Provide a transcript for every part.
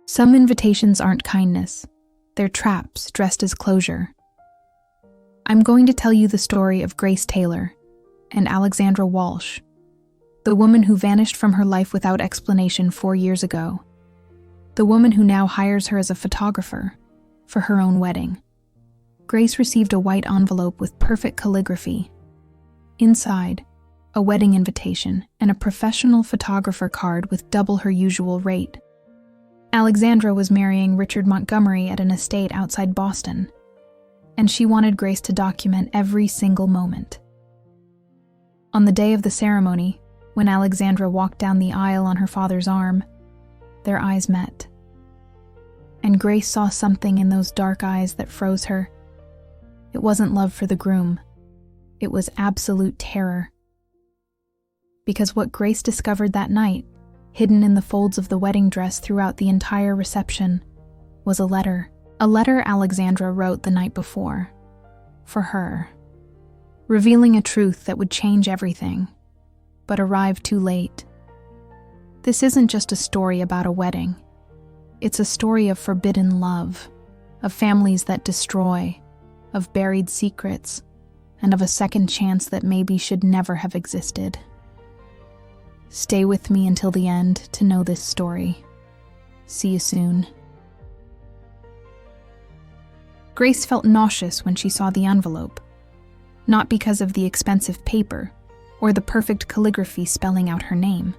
Some invitations aren't kindness. They're traps dressed as closure. I'm going to tell you the story of Grace Taylor and Alexandra Walsh, the woman who vanished from her life without explanation 4 years ago, the woman who now hires her as a photographer for her own wedding. Grace received a white envelope with perfect calligraphy. Inside, a wedding invitation and a professional photographer card with double her usual rate. Alexandra was marrying Richard Montgomery at an estate outside Boston, and she wanted Grace to document every single moment. On the day of the ceremony, when Alexandra walked down the aisle on her father's arm, their eyes met. And Grace saw something in those dark eyes that froze her. It wasn't love for the groom. It was absolute terror. Because what Grace discovered that night, hidden in the folds of the wedding dress throughout the entire reception, was a letter. A letter Alexandra wrote the night before. For her. Revealing a truth that would change everything, but arrived too late. This isn't just a story about a wedding. It's a story of forbidden love, of families that destroy, of buried secrets, and of a second chance that maybe should never have existed. Stay with me until the end to know this story. See you soon. Grace felt nauseous when she saw the envelope, not because of the expensive paper or the perfect calligraphy spelling out her name.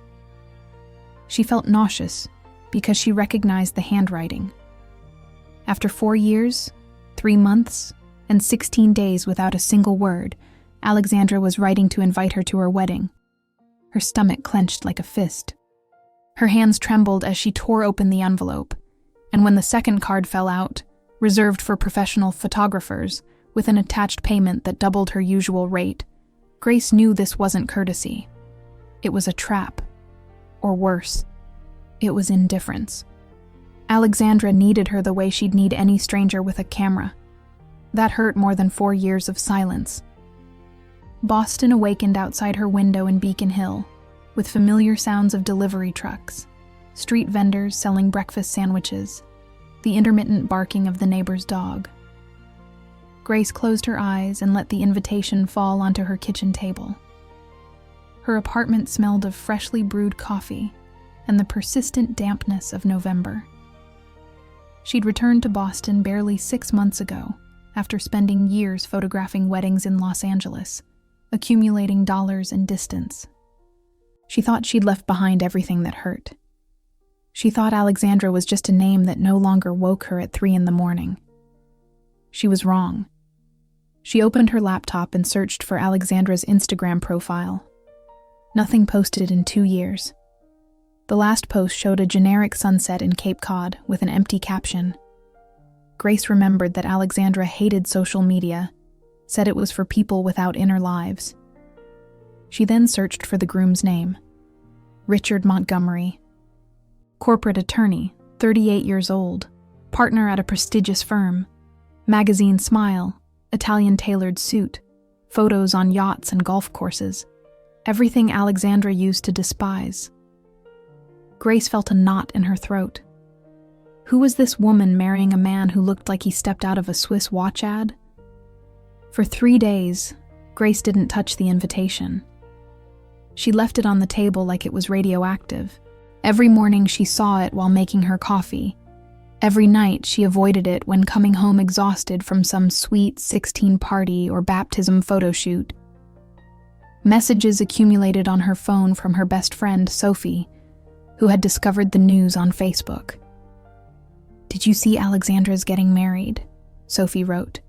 She felt nauseous because she recognized the handwriting. After 4 years, 3 months, and 16 days without a single word, Alexandra was writing to invite her to her wedding. Her stomach clenched like a fist. Her hands trembled as she tore open the envelope, and when the second card fell out, reserved for professional photographers, with an attached payment that doubled her usual rate, Grace knew this wasn't courtesy. It was a trap. Or worse, it was indifference. Alexandra needed her the way she'd need any stranger with a camera. That hurt more than 4 years of silence. Boston awakened outside her window in Beacon Hill, with familiar sounds of delivery trucks, street vendors selling breakfast sandwiches, the intermittent barking of the neighbor's dog. Grace closed her eyes and let the invitation fall onto her kitchen table. Her apartment smelled of freshly brewed coffee and the persistent dampness of November. She'd returned to Boston barely 6 months ago, after spending years photographing weddings in Los Angeles, accumulating dollars and distance. She thought she'd left behind everything that hurt. She thought Alexandra was just a name that no longer woke her at 3 a.m. She was wrong. She opened her laptop and searched for Alexandra's Instagram profile. Nothing posted in 2 years. The last post showed a generic sunset in Cape Cod with an empty caption. Grace remembered that Alexandra hated social media, said it was for people without inner lives. She then searched for the groom's name. Richard Montgomery. Corporate attorney, 38 years old, partner at a prestigious firm, magazine smile, Italian-tailored suit, photos on yachts and golf courses, everything Alexandra used to despise. Grace felt a knot in her throat. Who was this woman marrying a man who looked like he stepped out of a Swiss watch ad? For 3 days, Grace didn't touch the invitation. She left it on the table like it was radioactive. Every morning she saw it while making her coffee. Every night she avoided it when coming home exhausted from some sweet 16 party or baptism photo shoot. Messages accumulated on her phone from her best friend, Sophie, who had discovered the news on Facebook. "Did you see Alexandra's getting married?" Sophie wrote.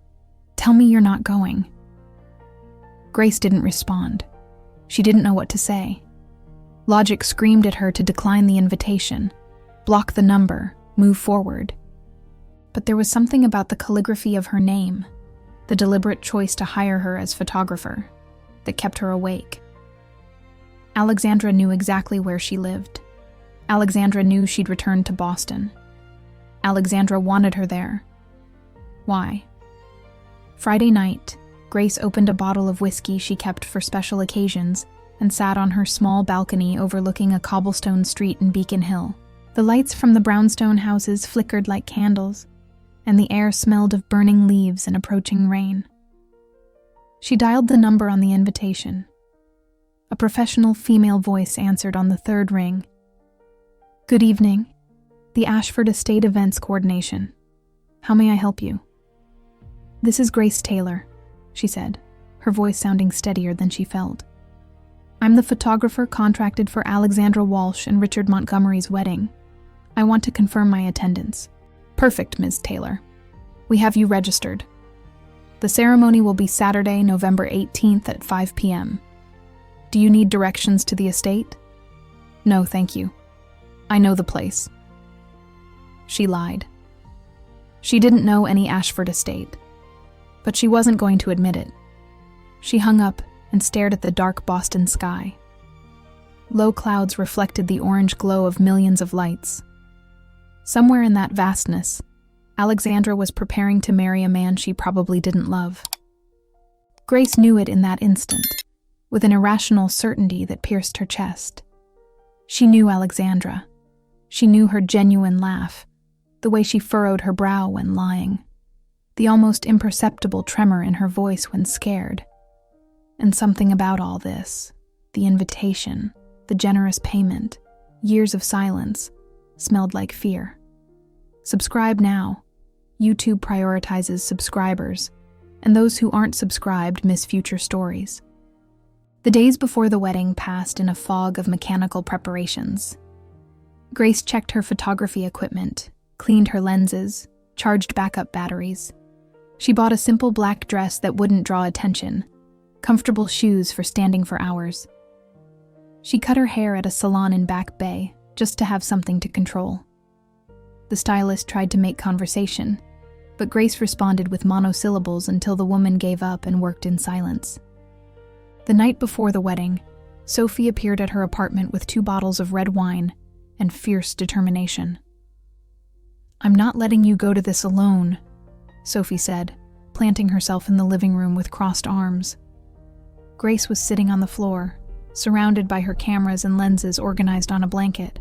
"Tell me you're not going." Grace didn't respond. She didn't know what to say. Logic screamed at her to decline the invitation, block the number, move forward. But there was something about the calligraphy of her name, the deliberate choice to hire her as photographer, that kept her awake. Alexandra knew exactly where she lived. Alexandra knew she'd returned to Boston. Alexandra wanted her there. Why? Friday night, Grace opened a bottle of whiskey she kept for special occasions and sat on her small balcony overlooking a cobblestone street in Beacon Hill. The lights from the brownstone houses flickered like candles, and the air smelled of burning leaves and approaching rain. She dialed the number on the invitation. A professional female voice answered on the third ring. "Good evening. The Ashford Estate Events Coordination. How may I help you?" "This is Grace Taylor," she said, her voice sounding steadier than she felt. "I'm the photographer contracted for Alexandra Walsh and Richard Montgomery's wedding. I want to confirm my attendance." "Perfect, Ms. Taylor. We have you registered. The ceremony will be Saturday, November 18th at 5 p.m. Do you need directions to the estate?" "No, thank you. I know the place." She lied. She didn't know any Ashford estate, but she wasn't going to admit it. She hung up and stared at the dark Boston sky. Low clouds reflected the orange glow of millions of lights. Somewhere in that vastness, Alexandra was preparing to marry a man she probably didn't love. Grace knew it in that instant, with an irrational certainty that pierced her chest. She knew Alexandra. She knew her genuine laugh, the way she furrowed her brow when lying, the almost imperceptible tremor in her voice when scared. And something about all this, the invitation, the generous payment, years of silence, smelled like fear. Subscribe now. YouTube prioritizes subscribers, and those who aren't subscribed miss future stories. The days before the wedding passed in a fog of mechanical preparations. Grace checked her photography equipment, cleaned her lenses, charged backup batteries. She bought a simple black dress that wouldn't draw attention, comfortable shoes for standing for hours. She cut her hair at a salon in Back Bay, just to have something to control. The stylist tried to make conversation, but Grace responded with monosyllables until the woman gave up and worked in silence. The night before the wedding, Sophie appeared at her apartment with 2 bottles of red wine and fierce determination. "I'm not letting you go to this alone," Sophie said, planting herself in the living room with crossed arms. Grace was sitting on the floor, surrounded by her cameras and lenses organized on a blanket.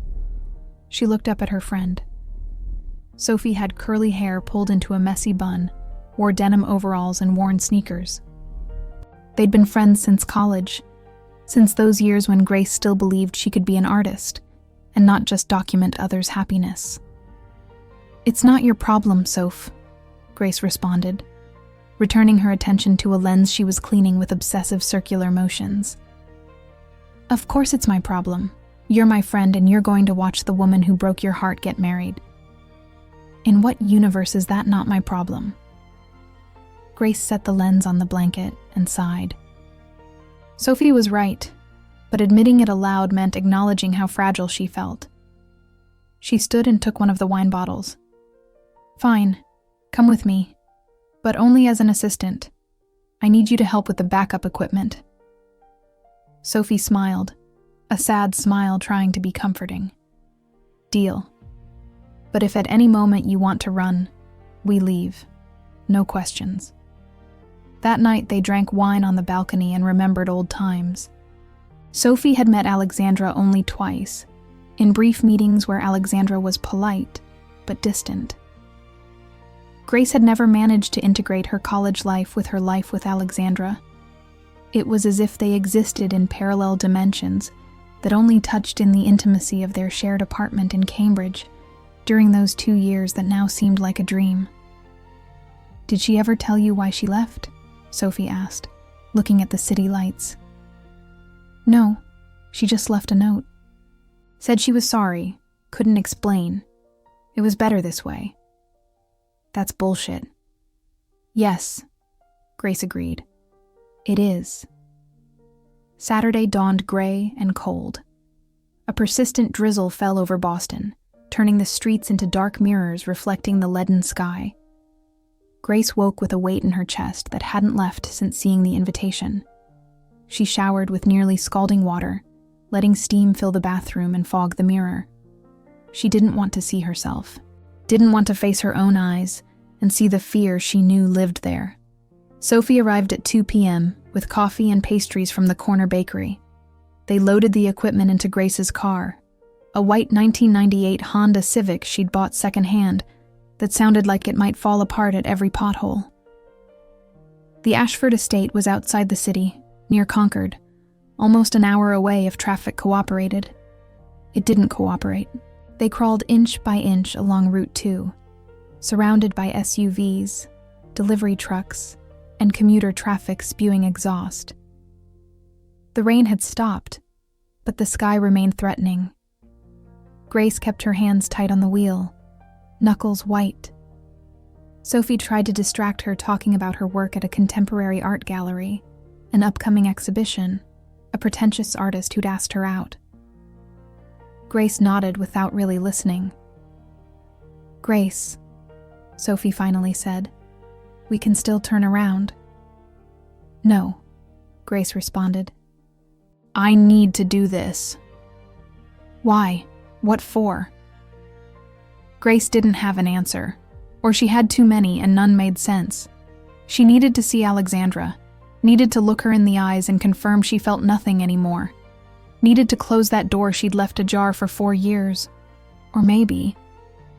She looked up at her friend. Sophie had curly hair pulled into a messy bun, wore denim overalls and worn sneakers. They'd been friends since college, since those years when Grace still believed she could be an artist and not just document others' happiness. "It's not your problem, Soph," Grace responded, returning her attention to a lens she was cleaning with obsessive circular motions. "Of course it's my problem. You're my friend and you're going to watch the woman who broke your heart get married. In what universe is that not my problem?" Grace set the lens on the blanket and sighed. Sophie was right, but admitting it aloud meant acknowledging how fragile she felt. She stood and took one of the wine bottles. "Fine, come with me, but only as an assistant. I need you to help with the backup equipment." Sophie smiled, a sad smile trying to be comforting. "Deal. But if at any moment you want to run, we leave. No questions." That night they drank wine on the balcony and remembered old times. Sophie had met Alexandra only twice, in brief meetings where Alexandra was polite, but distant. Grace had never managed to integrate her college life with her life with Alexandra. It was as if they existed in parallel dimensions that only touched in the intimacy of their shared apartment in Cambridge during those 2 years that now seemed like a dream. "Did she ever tell you why she left?" Sophie asked, looking at the city lights. "No, she just left a note. Said she was sorry, couldn't explain. It was better this way." "That's bullshit." "Yes," Grace agreed. "It is." Saturday dawned gray and cold. A persistent drizzle fell over Boston, turning the streets into dark mirrors reflecting the leaden sky. Grace woke with a weight in her chest that hadn't left since seeing the invitation. She showered with nearly scalding water, letting steam fill the bathroom and fog the mirror. She didn't want to see herself, didn't want to face her own eyes and see the fear she knew lived there. Sophie arrived at 2 p.m. with coffee and pastries from the corner bakery. They loaded the equipment into Grace's car. a white 1998 Honda Civic she'd bought secondhand that sounded like it might fall apart at every pothole. The Ashford estate was outside the city, near Concord, almost an hour away if traffic cooperated. It didn't cooperate. They crawled inch by inch along Route 2, surrounded by SUVs, delivery trucks, and commuter traffic spewing exhaust. The rain had stopped, but the sky remained threatening. Grace kept her hands tight on the wheel, knuckles white. Sophie tried to distract her talking about her work at a contemporary art gallery, an upcoming exhibition, a pretentious artist who'd asked her out. Grace nodded without really listening. "Grace," Sophie finally said, "we can still turn around." "No," Grace responded. "I need to do this." "Why? What for?" Grace didn't have an answer, or she had too many and none made sense. She needed to see Alexandra, needed to look her in the eyes and confirm she felt nothing anymore, needed to close that door she'd left ajar for 4 years. Or maybe,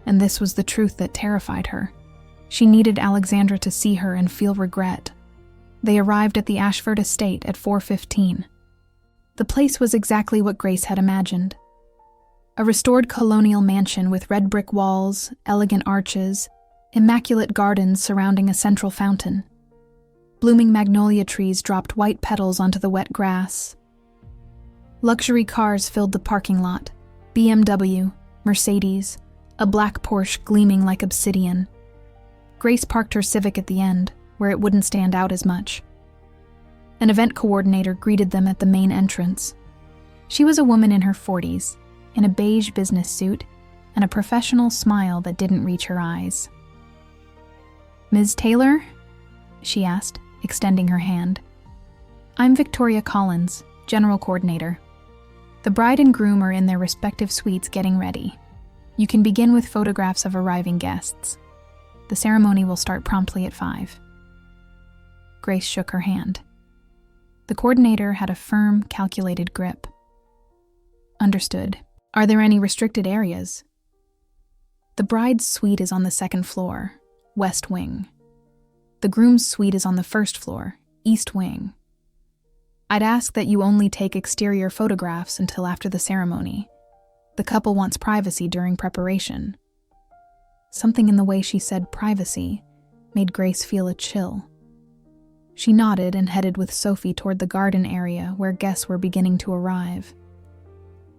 and this was the truth that terrified her, she needed Alexandra to see her and feel regret. They arrived at the Ashford estate at 4:15. The place was exactly what Grace had imagined. A restored colonial mansion with red brick walls, elegant arches, immaculate gardens surrounding a central fountain. Blooming magnolia trees dropped white petals onto the wet grass. Luxury cars filled the parking lot, BMW, Mercedes, a black Porsche gleaming like obsidian. Grace parked her Civic at the end, where it wouldn't stand out as much. An event coordinator greeted them at the main entrance. She was a woman in her 40s, in a beige business suit, and a professional smile that didn't reach her eyes. "Ms. Taylor?" she asked, extending her hand. "I'm Victoria Collins, General Coordinator. The bride and groom are in their respective suites getting ready. You can begin with photographs of arriving guests. The ceremony will start promptly at 5. Grace shook her hand. The coordinator had a firm, calculated grip. "Understood. Are there any restricted areas?" "The bride's suite is on the 2nd floor, west wing. The groom's suite is on the 1st floor, east wing. I'd ask that you only take exterior photographs until after the ceremony. The couple wants privacy during preparation." Something in the way she said privacy made Grace feel a chill. She nodded and headed with Sophie toward the garden area where guests were beginning to arrive.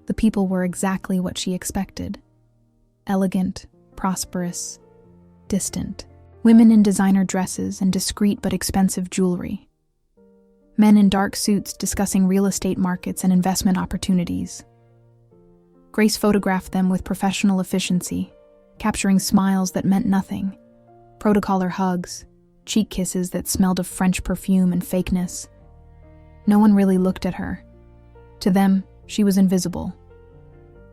The people were exactly what she expected. Elegant, prosperous, distant. Women in designer dresses and discreet but expensive jewelry. Men in dark suits discussing real estate markets and investment opportunities. Grace photographed them with professional efficiency, capturing smiles that meant nothing, protocolar hugs, cheek kisses that smelled of French perfume and fakeness. No one really looked at her. To them, she was invisible.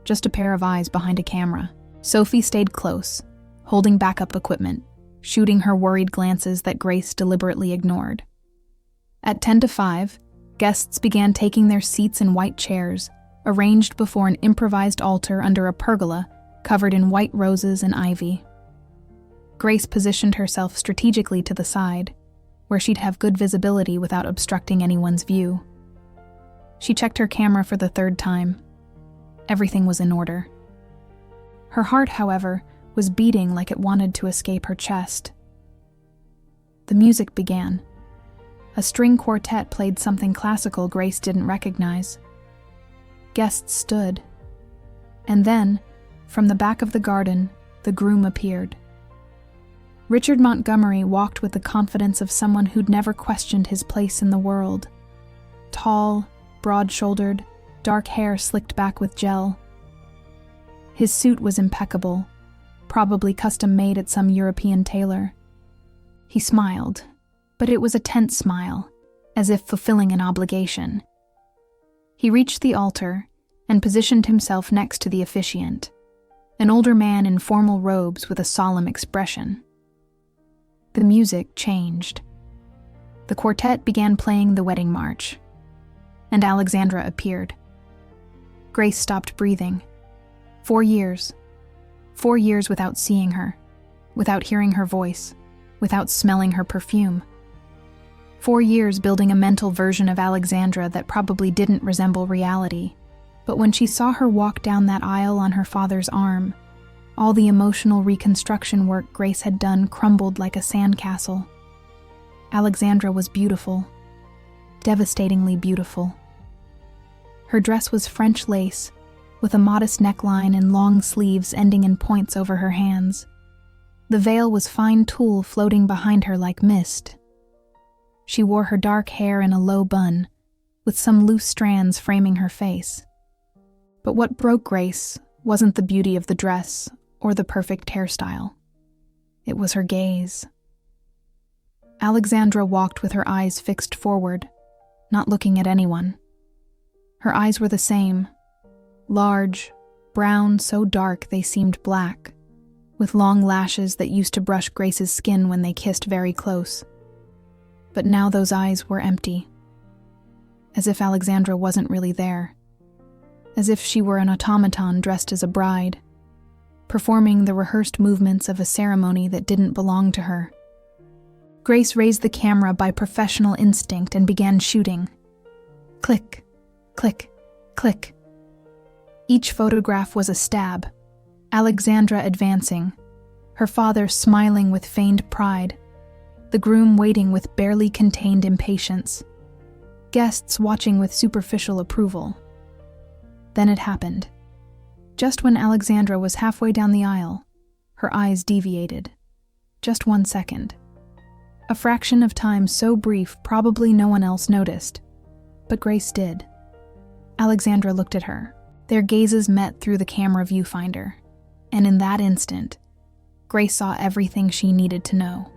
Just a pair of eyes behind a camera. Sophie stayed close, holding backup equipment, shooting her worried glances that Grace deliberately ignored. At 10 to 5, guests began taking their seats in white chairs, arranged before an improvised altar under a pergola covered in white roses and ivy. Grace positioned herself strategically to the side, where she'd have good visibility without obstructing anyone's view. She checked her camera for the 3rd time. Everything was in order. Her heart, however, was beating like it wanted to escape her chest. The music began. A string quartet played something classical Grace didn't recognize. Guests stood. And then, from the back of the garden, the groom appeared. Richard Montgomery walked with the confidence of someone who'd never questioned his place in the world. Tall, broad-shouldered, dark hair slicked back with gel. His suit was impeccable, probably custom-made at some European tailor. He smiled, but it was a tense smile, as if fulfilling an obligation. He reached the altar and positioned himself next to the officiant, an older man in formal robes with a solemn expression. The music changed. The quartet began playing the wedding march, and Alexandra appeared. Grace stopped breathing. 4 years. 4 years without seeing her, without hearing her voice, without smelling her perfume. 4 years building a mental version of Alexandra that probably didn't resemble reality. But when she saw her walk down that aisle on her father's arm, all the emotional reconstruction work Grace had done crumbled like a sandcastle. Alexandra was beautiful, devastatingly beautiful. Her dress was French lace, with a modest neckline and long sleeves ending in points over her hands. The veil was fine tulle floating behind her like mist. She wore her dark hair in a low bun, with some loose strands framing her face. But what broke Grace wasn't the beauty of the dress or the perfect hairstyle. It was her gaze. Alexandra walked with her eyes fixed forward, not looking at anyone. Her eyes were the same, large, brown, so dark they seemed black, with long lashes that used to brush Grace's skin when they kissed very close. But now those eyes were empty, as if Alexandra wasn't really there, as if she were an automaton dressed as a bride, performing the rehearsed movements of a ceremony that didn't belong to her. Grace raised the camera by professional instinct and began shooting. Click, click, click. Each photograph was a stab, Alexandra advancing, her father smiling with feigned pride, the groom waiting with barely contained impatience, guests watching with superficial approval. Then it happened. Just when Alexandra was halfway down the aisle, her eyes deviated. Just 1 second. A fraction of time so brief probably no one else noticed, but Grace did. Alexandra looked at her. Their gazes met through the camera viewfinder, and in that instant, Grace saw everything she needed to know.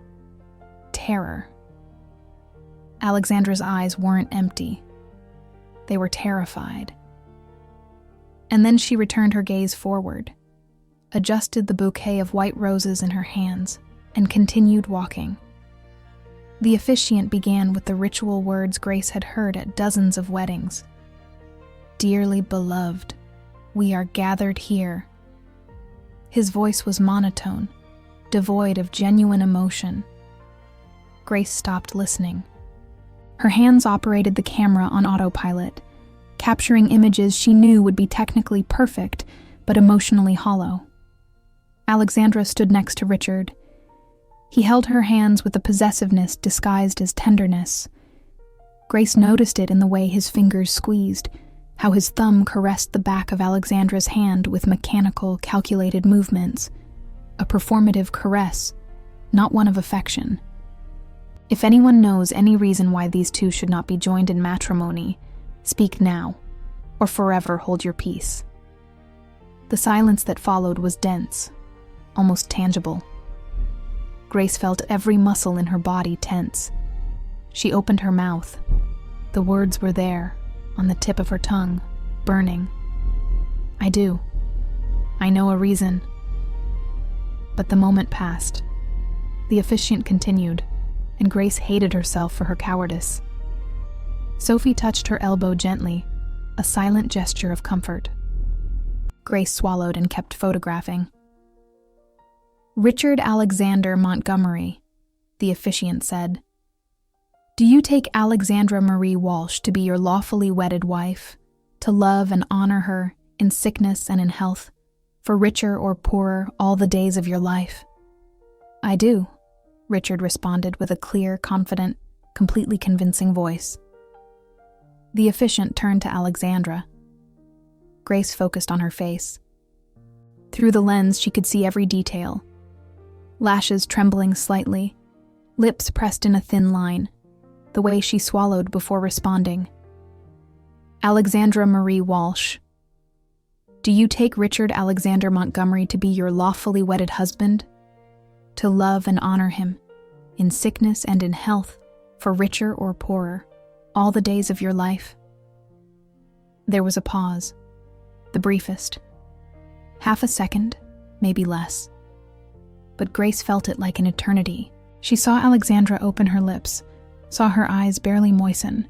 Terror. Alexandra's eyes weren't empty. They were terrified. And then she returned her gaze forward, adjusted the bouquet of white roses in her hands, and continued walking. The officiant began with the ritual words Grace had heard at dozens of weddings. Dearly beloved, we are gathered here. His voice was monotone, devoid of genuine emotion. Grace stopped listening. Her hands operated the camera on autopilot, capturing images she knew would be technically perfect, but emotionally hollow. Alexandra stood next to Richard. He held her hands with a possessiveness disguised as tenderness. Grace noticed it in the way his fingers squeezed, how his thumb caressed the back of Alexandra's hand with mechanical, calculated movements. A performative caress, not one of affection. If anyone knows any reason why these two should not be joined in matrimony, speak now, or forever hold your peace. The silence that followed was dense, almost tangible. Grace felt every muscle in her body tense. She opened her mouth. The words were there, on the tip of her tongue, burning. I do. I know a reason. But the moment passed. The officiant continued, and Grace hated herself for her cowardice. Sophie touched her elbow gently, a silent gesture of comfort. Grace swallowed and kept photographing. Richard Alexander Montgomery, the officiant said. Do you take Alexandra Marie Walsh to be your lawfully wedded wife, to love and honor her in sickness and in health, for richer or poorer all the days of your life? I do, Richard responded with a clear, confident, completely convincing voice. The officiant turned to Alexandra. Grace focused on her face. Through the lens, she could see every detail. Lashes trembling slightly, lips pressed in a thin line, the way she swallowed before responding. Alexandra Marie Walsh. Do you take Richard Alexander Montgomery to be your lawfully wedded husband? To love and honor him, in sickness and in health, for richer or poorer, all the days of your life? There was a pause, the briefest. Half a second, maybe less. But Grace felt it like an eternity. She saw Alexandra open her lips, saw her eyes barely moisten,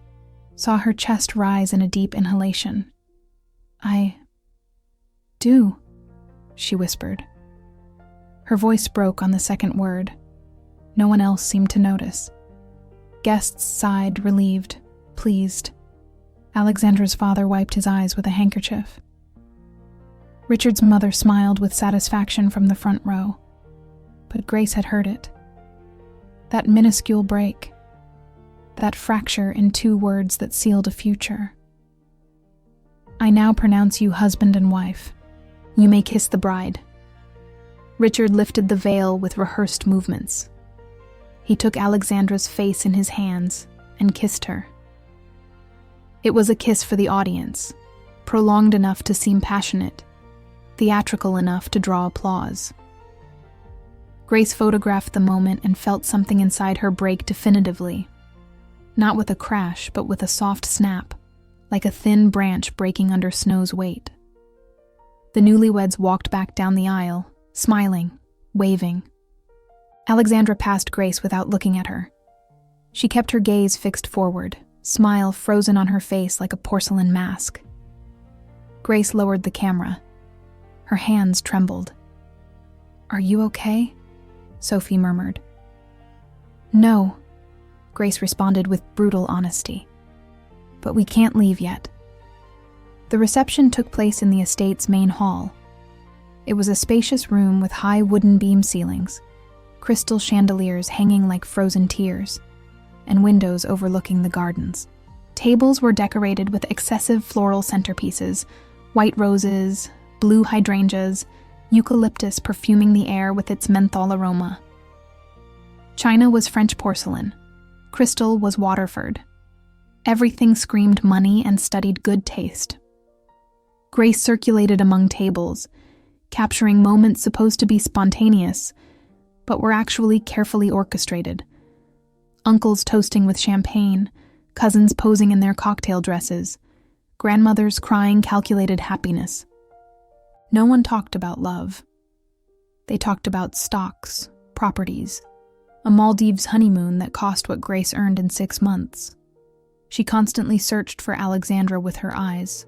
saw her chest rise in a deep inhalation. I do, she whispered. Her voice broke on the second word. No one else seemed to notice. Guests sighed, relieved, pleased. Alexandra's father wiped his eyes with a handkerchief. Richard's mother smiled with satisfaction from the front row, but Grace had heard it. That minuscule break, that fracture in 2 words that sealed a future. I now pronounce you husband and wife. You may kiss the bride. Richard lifted the veil with rehearsed movements. He took Alexandra's face in his hands and kissed her. It was a kiss for the audience, prolonged enough to seem passionate, theatrical enough to draw applause. Grace photographed the moment and felt something inside her break definitively. Not with a crash, but with a soft snap, like a thin branch breaking under snow's weight. The newlyweds walked back down the aisle, smiling, waving. Alexandra passed Grace without looking at her. She kept her gaze fixed forward, smile frozen on her face like a porcelain mask. Grace lowered the camera. Her hands trembled. "Are you okay?" Sophie murmured. "No," Grace responded with brutal honesty. "But we can't leave yet." The reception took place in the estate's main hall. It was a spacious room with high wooden beam ceilings, crystal chandeliers hanging like frozen tears, and windows overlooking the gardens. Tables were decorated with excessive floral centerpieces, white roses, blue hydrangeas, eucalyptus perfuming the air with its menthol aroma. China was French porcelain. Crystal was Waterford. Everything screamed money and studied good taste. Grace circulated among tables, capturing moments supposed to be spontaneous, but were actually carefully orchestrated. Uncles toasting with champagne, cousins posing in their cocktail dresses, grandmothers crying calculated happiness. No one talked about love. They talked about stocks, properties, a Maldives honeymoon that cost what Grace earned in 6 months. She constantly searched for Alexandra with her eyes,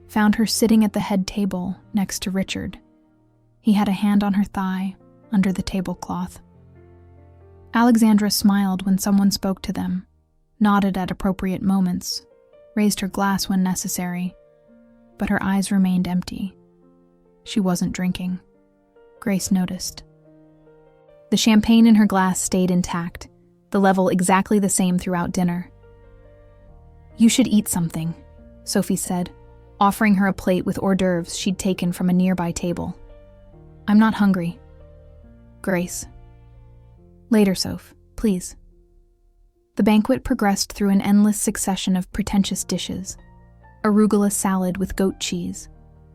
found her sitting at the head table next to Richard. He had a hand on her thigh, under the tablecloth. Alexandra smiled when someone spoke to them, nodded at appropriate moments, raised her glass when necessary, but her eyes remained empty. She wasn't drinking. Grace noticed. The champagne in her glass stayed intact, the level exactly the same throughout dinner. "You should eat something," Sophie said, offering her a plate with hors d'oeuvres she'd taken from a nearby table. "I'm not hungry." "Grace." "Later, Soph, please." The banquet progressed through an endless succession of pretentious dishes. Arugula salad with goat cheese,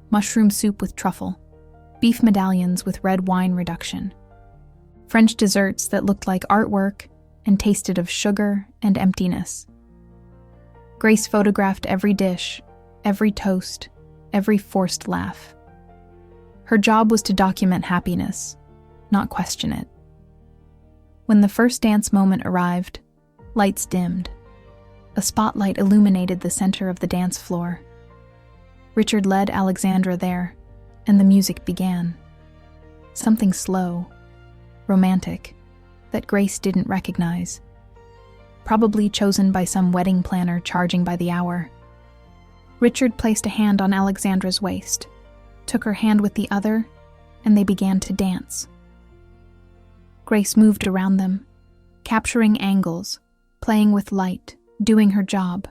mushroom soup with truffle, beef medallions with red wine reduction, French desserts that looked like artwork and tasted of sugar and emptiness. Grace photographed every dish, every toast, every forced laugh. Her job was to document happiness, not question it. When the first dance moment arrived, lights dimmed. A spotlight illuminated the center of the dance floor. Richard led Alexandra there, and the music began. Something slow, romantic, that Grace didn't recognize. Probably chosen by some wedding planner charging by the hour. Richard placed a hand on Alexandra's waist, took her hand with the other, and they began to dance. Grace moved around them, capturing angles, playing with light, doing her job.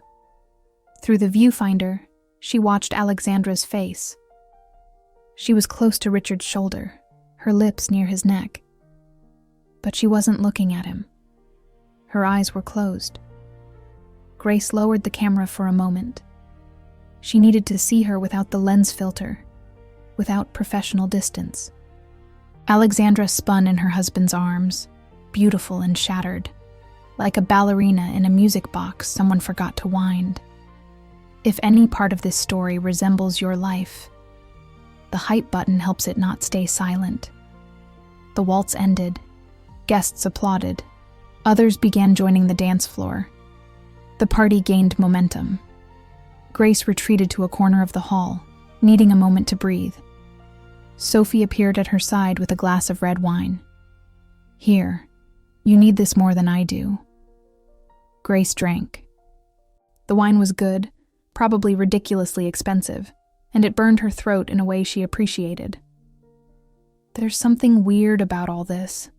Through the viewfinder, she watched Alexandra's face. She was close to Richard's shoulder, her lips near his neck. But she wasn't looking at him. Her eyes were closed. Grace lowered the camera for a moment. She needed to see her without the lens filter, without professional distance. Alexandra spun in her husband's arms, beautiful and shattered, like a ballerina in a music box someone forgot to wind. If any part of this story resembles your life, the hype button helps it not stay silent. The waltz ended. Guests applauded. Others began joining the dance floor. The party gained momentum. Grace retreated to a corner of the hall, needing a moment to breathe. Sophie appeared at her side with a glass of red wine. "Here, you need this more than I do." Grace drank. The wine was good, probably ridiculously expensive, and it burned her throat in a way she appreciated. "There's something weird about all this,"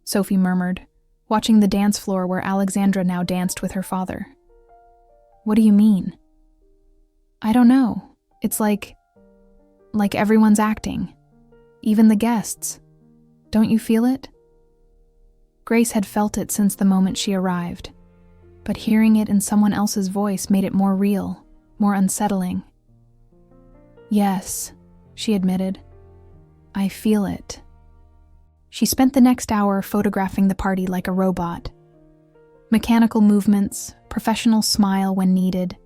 Sophie murmured, watching the dance floor where Alexandra now danced with her father. "What do you mean?" "I don't know. It's like everyone's acting. Even the guests. Don't you feel it?" Grace had felt it since the moment she arrived, but hearing it in someone else's voice made it more real, more unsettling. "Yes," she admitted. "I feel it." She spent the next hour photographing the party like a robot. Mechanical movements, professional smile when needed,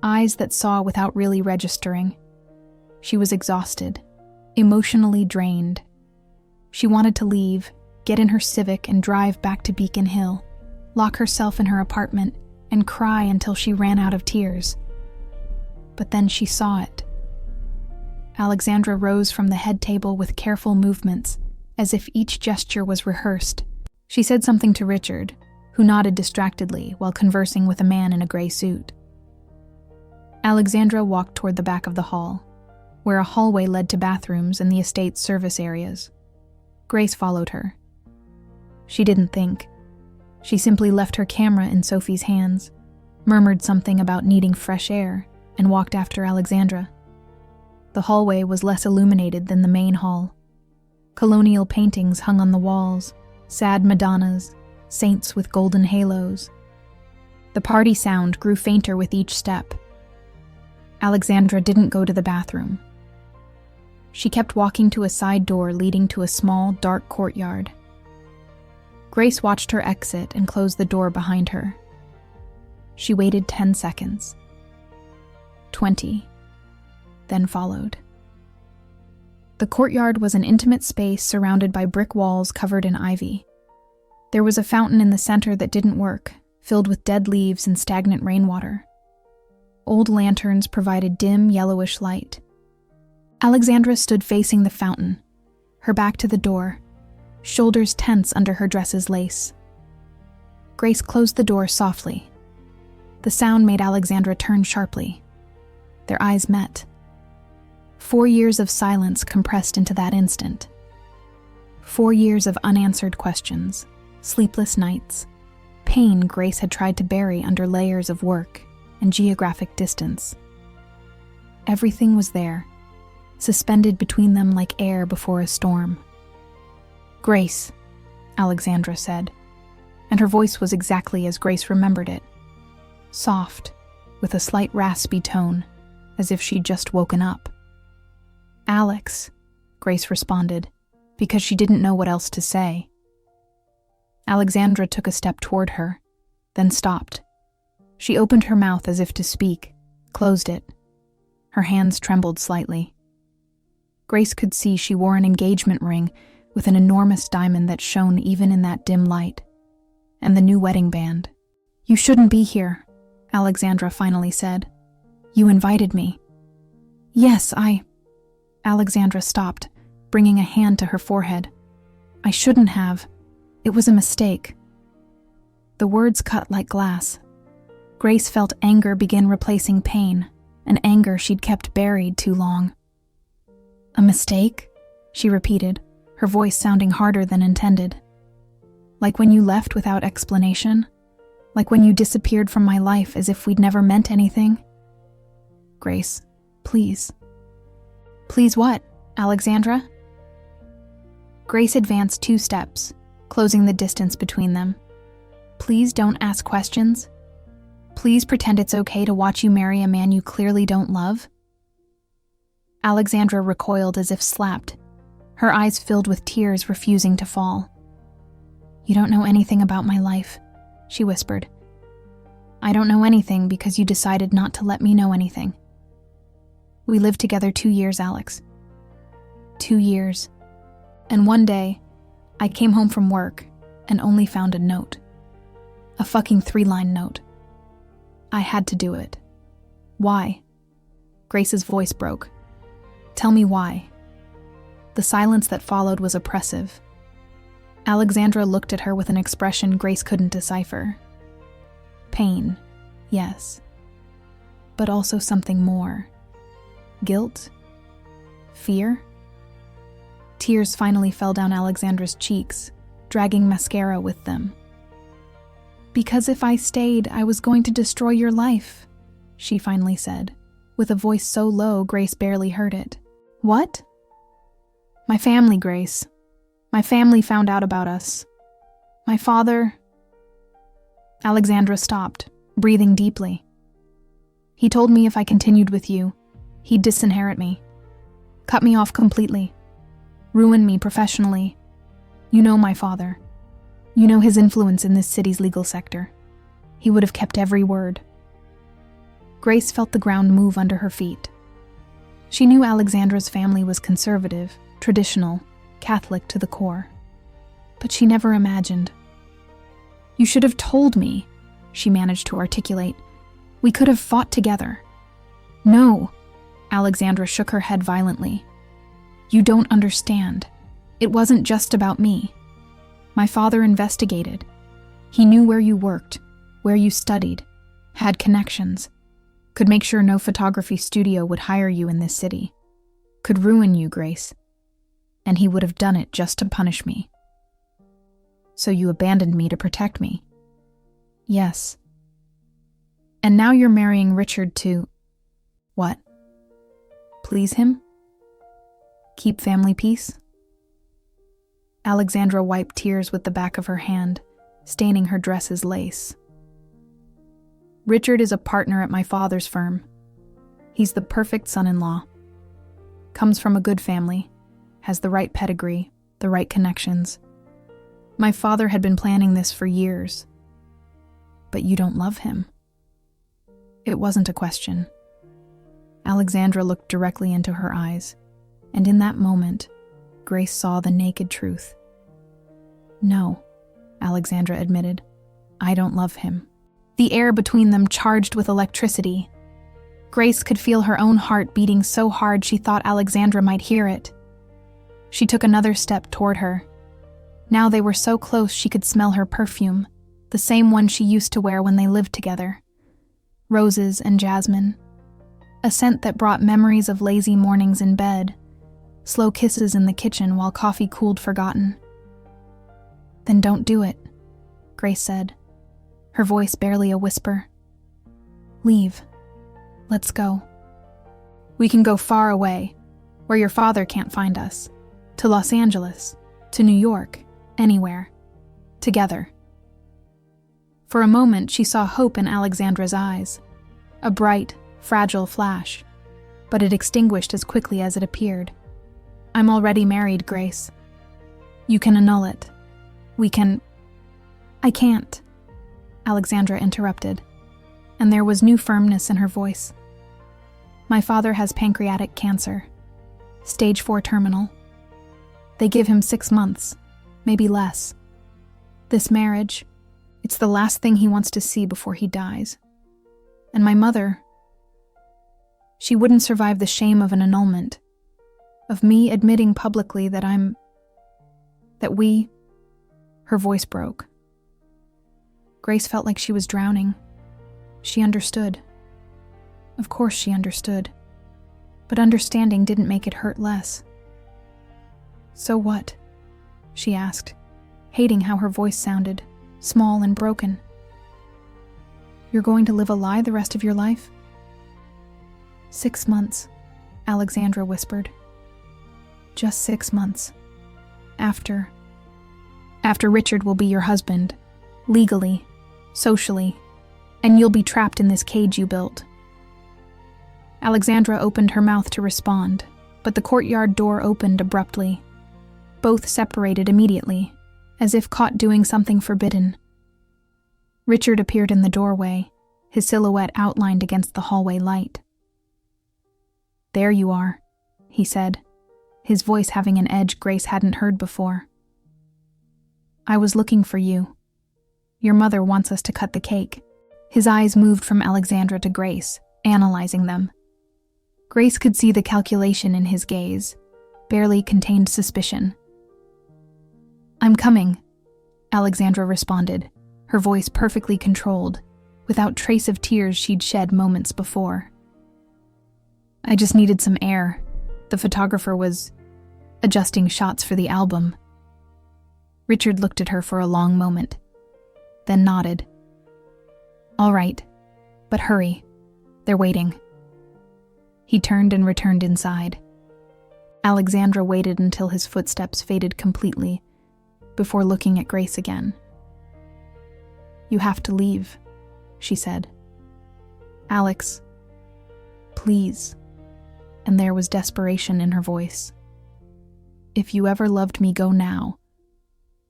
eyes that saw without really registering. She was exhausted, emotionally drained. She wanted to leave, get in her Civic and drive back to Beacon Hill, lock herself in her apartment, and cry until she ran out of tears. But then she saw it. Alexandra rose from the head table with careful movements, as if each gesture was rehearsed. She said something to Richard, who nodded distractedly while conversing with a man in a gray suit. Alexandra walked toward the back of the hall, where a hallway led to bathrooms and the estate's service areas. Grace followed her. She didn't think. She simply left her camera in Sophie's hands, murmured something about needing fresh air, and walked after Alexandra. The hallway was less illuminated than the main hall. Colonial paintings hung on the walls, sad Madonnas, saints with golden halos. The party sound grew fainter with each step. Alexandra didn't go to the bathroom. She kept walking to a side door leading to a small, dark courtyard. Grace watched her exit and close the door behind her. She waited 10 seconds. 20. Then followed. The courtyard was an intimate space surrounded by brick walls covered in ivy. There was a fountain in the center that didn't work, filled with dead leaves and stagnant rainwater. Old lanterns provided dim, yellowish light. Alexandra stood facing the fountain, her back to the door, shoulders tense under her dress's lace. Grace closed the door softly. The sound made Alexandra turn sharply. Their eyes met. 4 years of silence compressed into that instant. 4 years of unanswered questions, sleepless nights, pain Grace had tried to bury under layers of work and geographic distance. Everything was there, suspended between them like air before a storm. "Grace," Alexandra said, and her voice was exactly as Grace remembered it. Soft, with a slight raspy tone, as if she'd just woken up. "Alex," Grace responded, because she didn't know what else to say. Alexandra took a step toward her, then stopped. She opened her mouth as if to speak, closed it. Her hands trembled slightly. Grace could see she wore an engagement ring with an enormous diamond that shone even in that dim light, and the new wedding band. "You shouldn't be here," Alexandra finally said. "You invited me." "Yes, Alexandra stopped, bringing a hand to her forehead. "I shouldn't have. It was a mistake." The words cut like glass. Grace felt anger begin replacing pain, an anger she'd kept buried too long. "A mistake?" she repeated, her voice sounding harder than intended. "Like when you left without explanation? Like when you disappeared from my life as if we'd never meant anything?" "Grace, please." "Please what, Alexandra?" Grace advanced 2 steps, closing the distance between them. "Please don't ask questions. Please pretend it's okay to watch you marry a man you clearly don't love." Alexandra recoiled as if slapped, her eyes filled with tears refusing to fall. "You don't know anything about my life," she whispered. "I don't know anything because you decided not to let me know anything. We lived together 2 years, Alex. 2 years. And one day, I came home from work and only found a note. A fucking 3-line note. I had to do it. Why?" Grace's voice broke. "Tell me why." The silence that followed was oppressive. Alexandra looked at her with an expression Grace couldn't decipher. Pain, yes. But also something more. Guilt? Fear? Tears finally fell down Alexandra's cheeks, dragging mascara with them. "Because if I stayed, I was going to destroy your life," she finally said, with a voice so low Grace barely heard it. "What?" "My family, Grace. My family found out about us. My father—" Alexandra stopped, breathing deeply. "He told me if I continued with you, he'd disinherit me. Cut me off completely. Ruin me professionally. You know my father. You know his influence in this city's legal sector. He would have kept every word." Grace felt the ground move under her feet. She knew Alexandra's family was conservative, traditional, Catholic to the core. But she never imagined. "You should have told me," she managed to articulate. "We could have fought together." "No," Alexandra shook her head violently. "You don't understand. It wasn't just about me. My father investigated. He knew where you worked, where you studied, had connections, could make sure no photography studio would hire you in this city, could ruin you, Grace. And he would have done it just to punish me. So you abandoned me to protect me." "Yes." "And now you're marrying Richard to—" "What? Please him? Keep family peace?" Alexandra wiped tears with the back of her hand, staining her dress's lace. "Richard is a partner at my father's firm. He's the perfect son-in-law. Comes from a good family, has the right pedigree, the right connections. My father had been planning this for years. But you don't love him." It wasn't a question. Alexandra looked directly into her eyes, and in that moment, Grace saw the naked truth. "No," Alexandra admitted. "I don't love him." The air between them charged with electricity. Grace could feel her own heart beating so hard she thought Alexandra might hear it. She took another step toward her. Now they were so close she could smell her perfume, the same one she used to wear when they lived together. Roses and jasmine. A scent that brought memories of lazy mornings in bed, slow kisses in the kitchen while coffee cooled forgotten. "Then don't do it," Grace said, her voice barely a whisper. "Leave. Let's go. We can go far away, where your father can't find us. To Los Angeles, to New York, anywhere. Together." For a moment, she saw hope in Alexandra's eyes. A bright, fragile flash. But it extinguished as quickly as it appeared. "I'm already married, Grace. You can annul it. We can—" "I can't," Alexandra interrupted, and there was new firmness in her voice. "My father has pancreatic cancer. Stage 4 terminal. They give him 6 months, maybe less. This marriage, it's the last thing he wants to see before he dies. And my mother, she wouldn't survive the shame of an annulment, of me admitting publicly that we—" Her voice broke. Grace felt like she was drowning. She understood. Of course she understood. But understanding didn't make it hurt less. "So what?" she asked, hating how her voice sounded, small and broken. "You're going to live a lie the rest of your life?" 6 months, Alexandra whispered. "Just 6 months. After Richard will be your husband, legally, socially, and you'll be trapped in this cage you built." Alexandra opened her mouth to respond, but the courtyard door opened abruptly. Both separated immediately, as if caught doing something forbidden. Richard appeared in the doorway, his silhouette outlined against the hallway light. "There you are," he said, his voice having an edge Grace hadn't heard before. "I was looking for you. Your mother wants us to cut the cake." His eyes moved from Alexandra to Grace, analyzing them. Grace could see the calculation in his gaze, barely contained suspicion. "I'm coming," Alexandra responded, her voice perfectly controlled, without trace of tears she'd shed moments before. "I just needed some air. The photographer was adjusting shots for the album." Richard looked at her for a long moment, then nodded. "All right, but hurry. They're waiting." He turned and returned inside. Alexandra waited until his footsteps faded completely before looking at Grace again. "You have to leave," she said. "Alex, please." And there was desperation in her voice. "If you ever loved me, go now.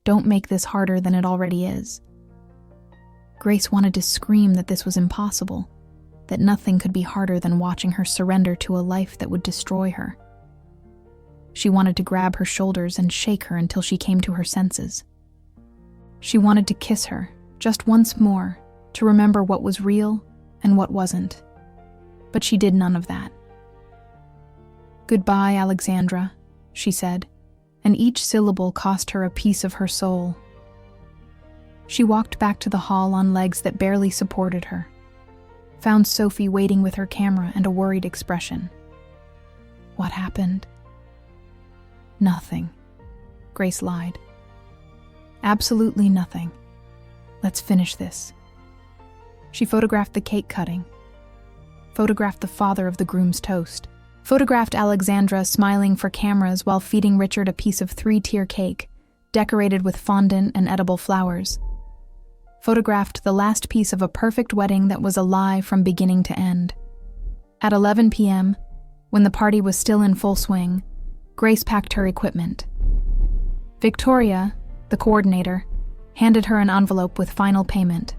Don't make this harder than it already is." Grace wanted to scream that this was impossible, that nothing could be harder than watching her surrender to a life that would destroy her. She wanted to grab her shoulders and shake her until she came to her senses. She wanted to kiss her, just once more, to remember what was real and what wasn't. But she did none of that. "Goodbye, Alexandra," she said, and each syllable cost her a piece of her soul. She walked back to the hall on legs that barely supported her, found Sophie waiting with her camera and a worried expression. "What happened?" "Nothing," Grace lied. "Absolutely nothing. Let's finish this." She photographed the cake cutting, photographed the father of the groom's toast, photographed Alexandra smiling for cameras while feeding Richard a piece of 3-tier cake, decorated with fondant and edible flowers. Photographed the last piece of a perfect wedding that was a lie from beginning to end. At 11 p.m., when the party was still in full swing, Grace packed her equipment. Victoria, the coordinator, handed her an envelope with final payment.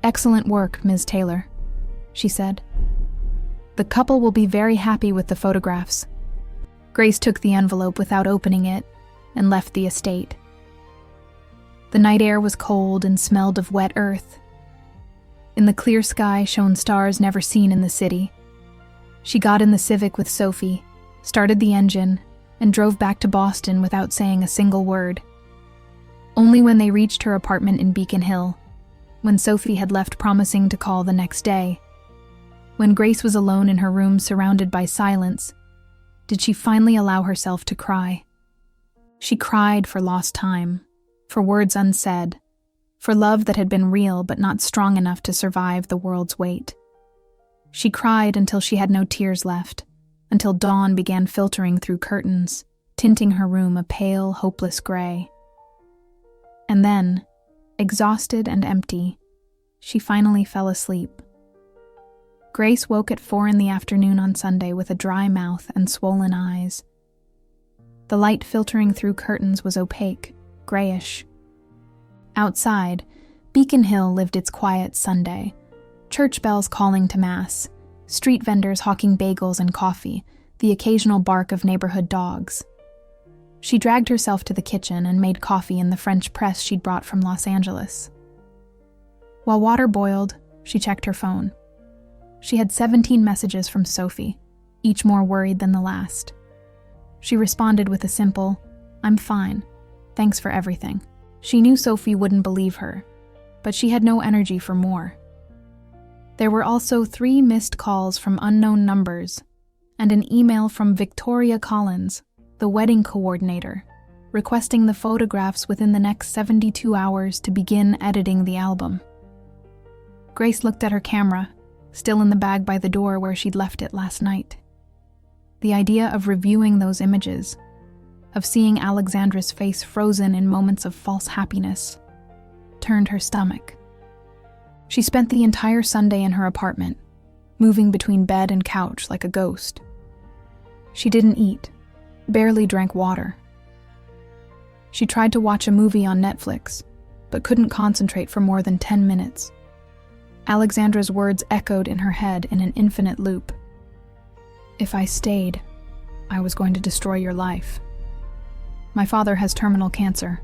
"Excellent work, Ms. Taylor," she said. "The couple will be very happy with the photographs." Grace took the envelope without opening it and left the estate. The night air was cold and smelled of wet earth. In the clear sky shone stars never seen in the city. She got in the Civic with Sophie, started the engine, and drove back to Boston without saying a single word. Only when they reached her apartment in Beacon Hill, when Sophie had left promising to call the next day, when Grace was alone in her room surrounded by silence, did she finally allow herself to cry. She cried for lost time, for words unsaid, for love that had been real but not strong enough to survive the world's weight. She cried until she had no tears left, until dawn began filtering through curtains, tinting her room a pale, hopeless gray. And then, exhausted and empty, she finally fell asleep. Grace woke at 4 p.m. on Sunday with a dry mouth and swollen eyes. The light filtering through curtains was opaque, grayish. Outside, Beacon Hill lived its quiet Sunday, church bells calling to mass, street vendors hawking bagels and coffee, the occasional bark of neighborhood dogs. She dragged herself to the kitchen and made coffee in the French press she'd brought from Los Angeles. While water boiled, she checked her phone. She had 17 messages from Sophie, each more worried than the last. She responded with a simple, "I'm fine. Thanks for everything." She knew Sophie wouldn't believe her, but she had no energy for more. There were also 3 missed calls from unknown numbers and an email from Victoria Collins, the wedding coordinator, requesting the photographs within the next 72 hours to begin editing the album. Grace looked at her camera, still in the bag by the door where she'd left it last night. The idea of reviewing those images, of seeing Alexandra's face frozen in moments of false happiness, turned her stomach. She spent the entire Sunday in her apartment, moving between bed and couch like a ghost. She didn't eat, barely drank water. She tried to watch a movie on Netflix, but couldn't concentrate for more than 10 minutes. Alexandra's words echoed in her head in an infinite loop. "If I stayed, I was going to destroy your life. My father has terminal cancer.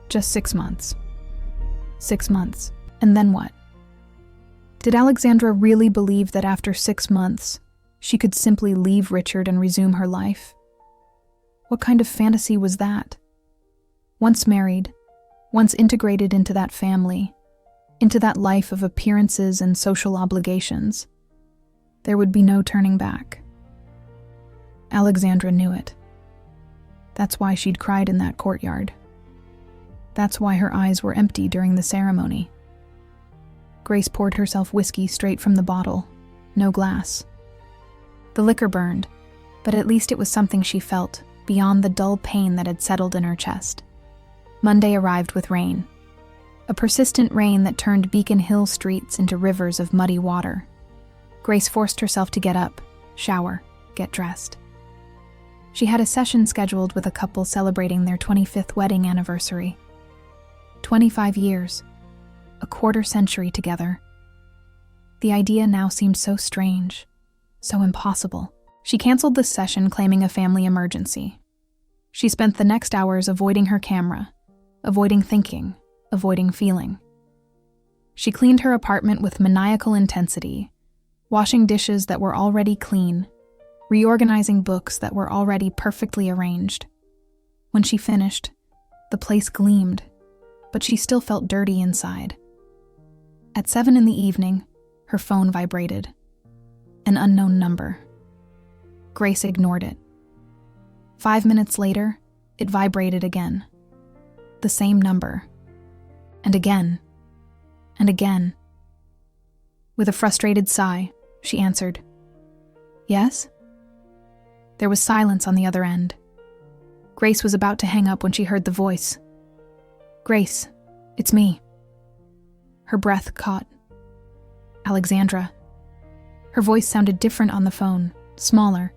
Just 6 months. 6 months. And then what?" Did Alexandra really believe that after 6 months, she could simply leave Richard and resume her life, What kind of fantasy was that? Once married, once integrated into that family, into that life of appearances and social obligations, there would be no turning back. Alexandra knew it. That's why she'd cried in that courtyard. That's why her eyes were empty during the ceremony. Grace poured herself whiskey straight from the bottle, no glass. The liquor burned, but at least it was something she felt, beyond the dull pain that had settled in her chest. Monday arrived with rain. A persistent rain that turned Beacon Hill streets into rivers of muddy water. Grace forced herself to get up, shower, get dressed. She had a session scheduled with a couple celebrating their 25th wedding anniversary. 25 years, a quarter century together. The idea now seemed so strange, so impossible. She canceled the session claiming a family emergency. She spent the next hours avoiding her camera, avoiding thinking, avoiding feeling. She cleaned her apartment with maniacal intensity, washing dishes that were already clean, reorganizing books that were already perfectly arranged. When she finished, the place gleamed, but she still felt dirty inside. At 7 p.m, her phone vibrated. An unknown number. Grace ignored it. 5 minutes later, it vibrated again. The same number. And again. And again. With a frustrated sigh, she answered, "Yes?" There was silence on the other end. Grace was about to hang up when she heard the voice. "Grace, it's me." Her breath caught. "Alexandra." Her voice sounded different on the phone, smaller,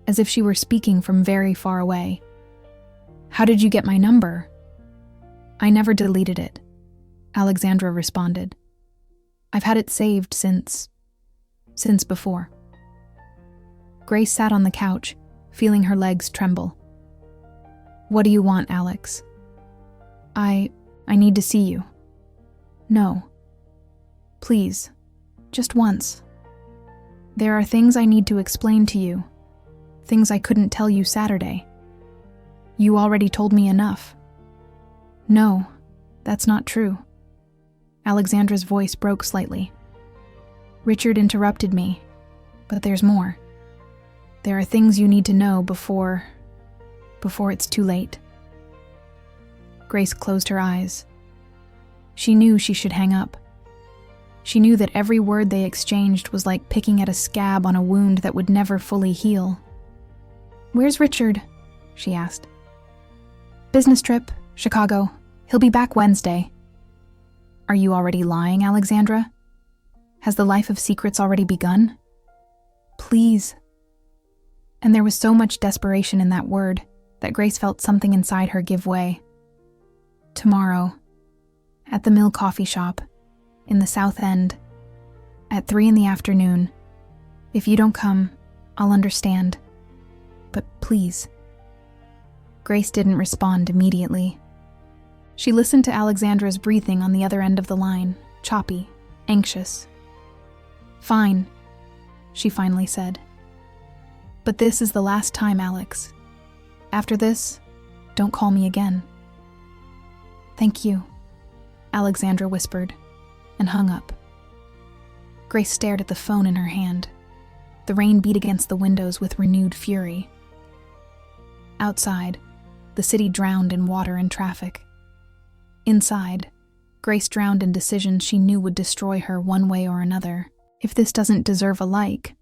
as if she were speaking from very far away. "How did you get my number?" "I never deleted it," Alexandra responded. "I've had it saved since before." Grace sat on the couch, feeling her legs tremble. "What do you want, Alex?" I need to see you." "No. Please, just once. There are things I need to explain to you, things I couldn't tell you Saturday. You already told me enough." "No, that's not true." Alexandra's voice broke slightly. "Richard interrupted me, but there's more. There are things you need to know before it's too late." Grace closed her eyes. She knew she should hang up. She knew that every word they exchanged was like picking at a scab on a wound that would never fully heal. "Where's Richard?" she asked. "Business trip, Chicago. He'll be back Wednesday." "Are you already lying, Alexandra? Has the life of secrets already begun? Please." And there was so much desperation in that word that Grace felt something inside her give way. "Tomorrow, at the Mill Coffee Shop, in the South End, at 3 p.m. If you don't come, I'll understand. But please." Grace didn't respond immediately. She listened to Alexandra's breathing on the other end of the line, choppy, anxious. "Fine," she finally said. "But this is the last time, Alex. After this, don't call me again." "Thank you," Alexandra whispered, and hung up. Grace stared at the phone in her hand. The rain beat against the windows with renewed fury. Outside, the city drowned in water and traffic. Inside, Grace drowned in decisions she knew would destroy her one way or another. If this doesn't deserve a like,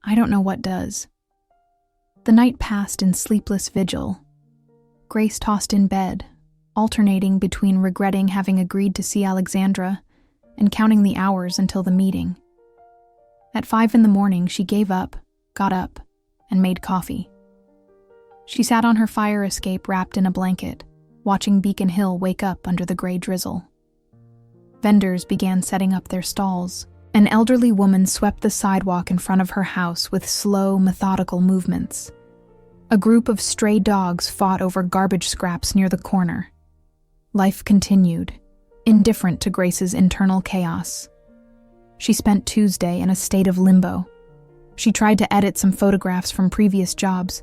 I don't know what does. The night passed in sleepless vigil. Grace tossed in bed, alternating between regretting having agreed to see Alexandra and counting the hours until the meeting. At 5 a.m, she gave up, got up, and made coffee. She sat on her fire escape wrapped in a blanket, watching Beacon Hill wake up under the gray drizzle. Vendors began setting up their stalls. An elderly woman swept the sidewalk in front of her house with slow, methodical movements. A group of stray dogs fought over garbage scraps near the corner. Life continued, indifferent to Grace's internal chaos. She spent Tuesday in a state of limbo. She tried to edit some photographs from previous jobs,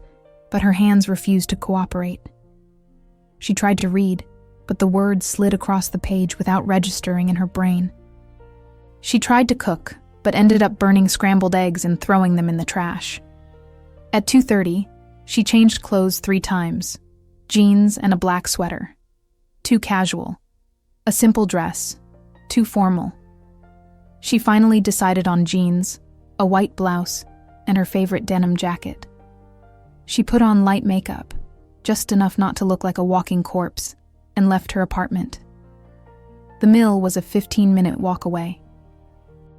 but her hands refused to cooperate. She tried to read, but the words slid across the page without registering in her brain. She tried to cook, but ended up burning scrambled eggs and throwing them in the trash. At 2:30, she changed clothes 3 times, jeans and a black sweater. Too casual. A simple dress. Too formal. She finally decided on jeans, a white blouse, and her favorite denim jacket. She put on light makeup, just enough not to look like a walking corpse, and left her apartment. The mill was a 15-minute walk away.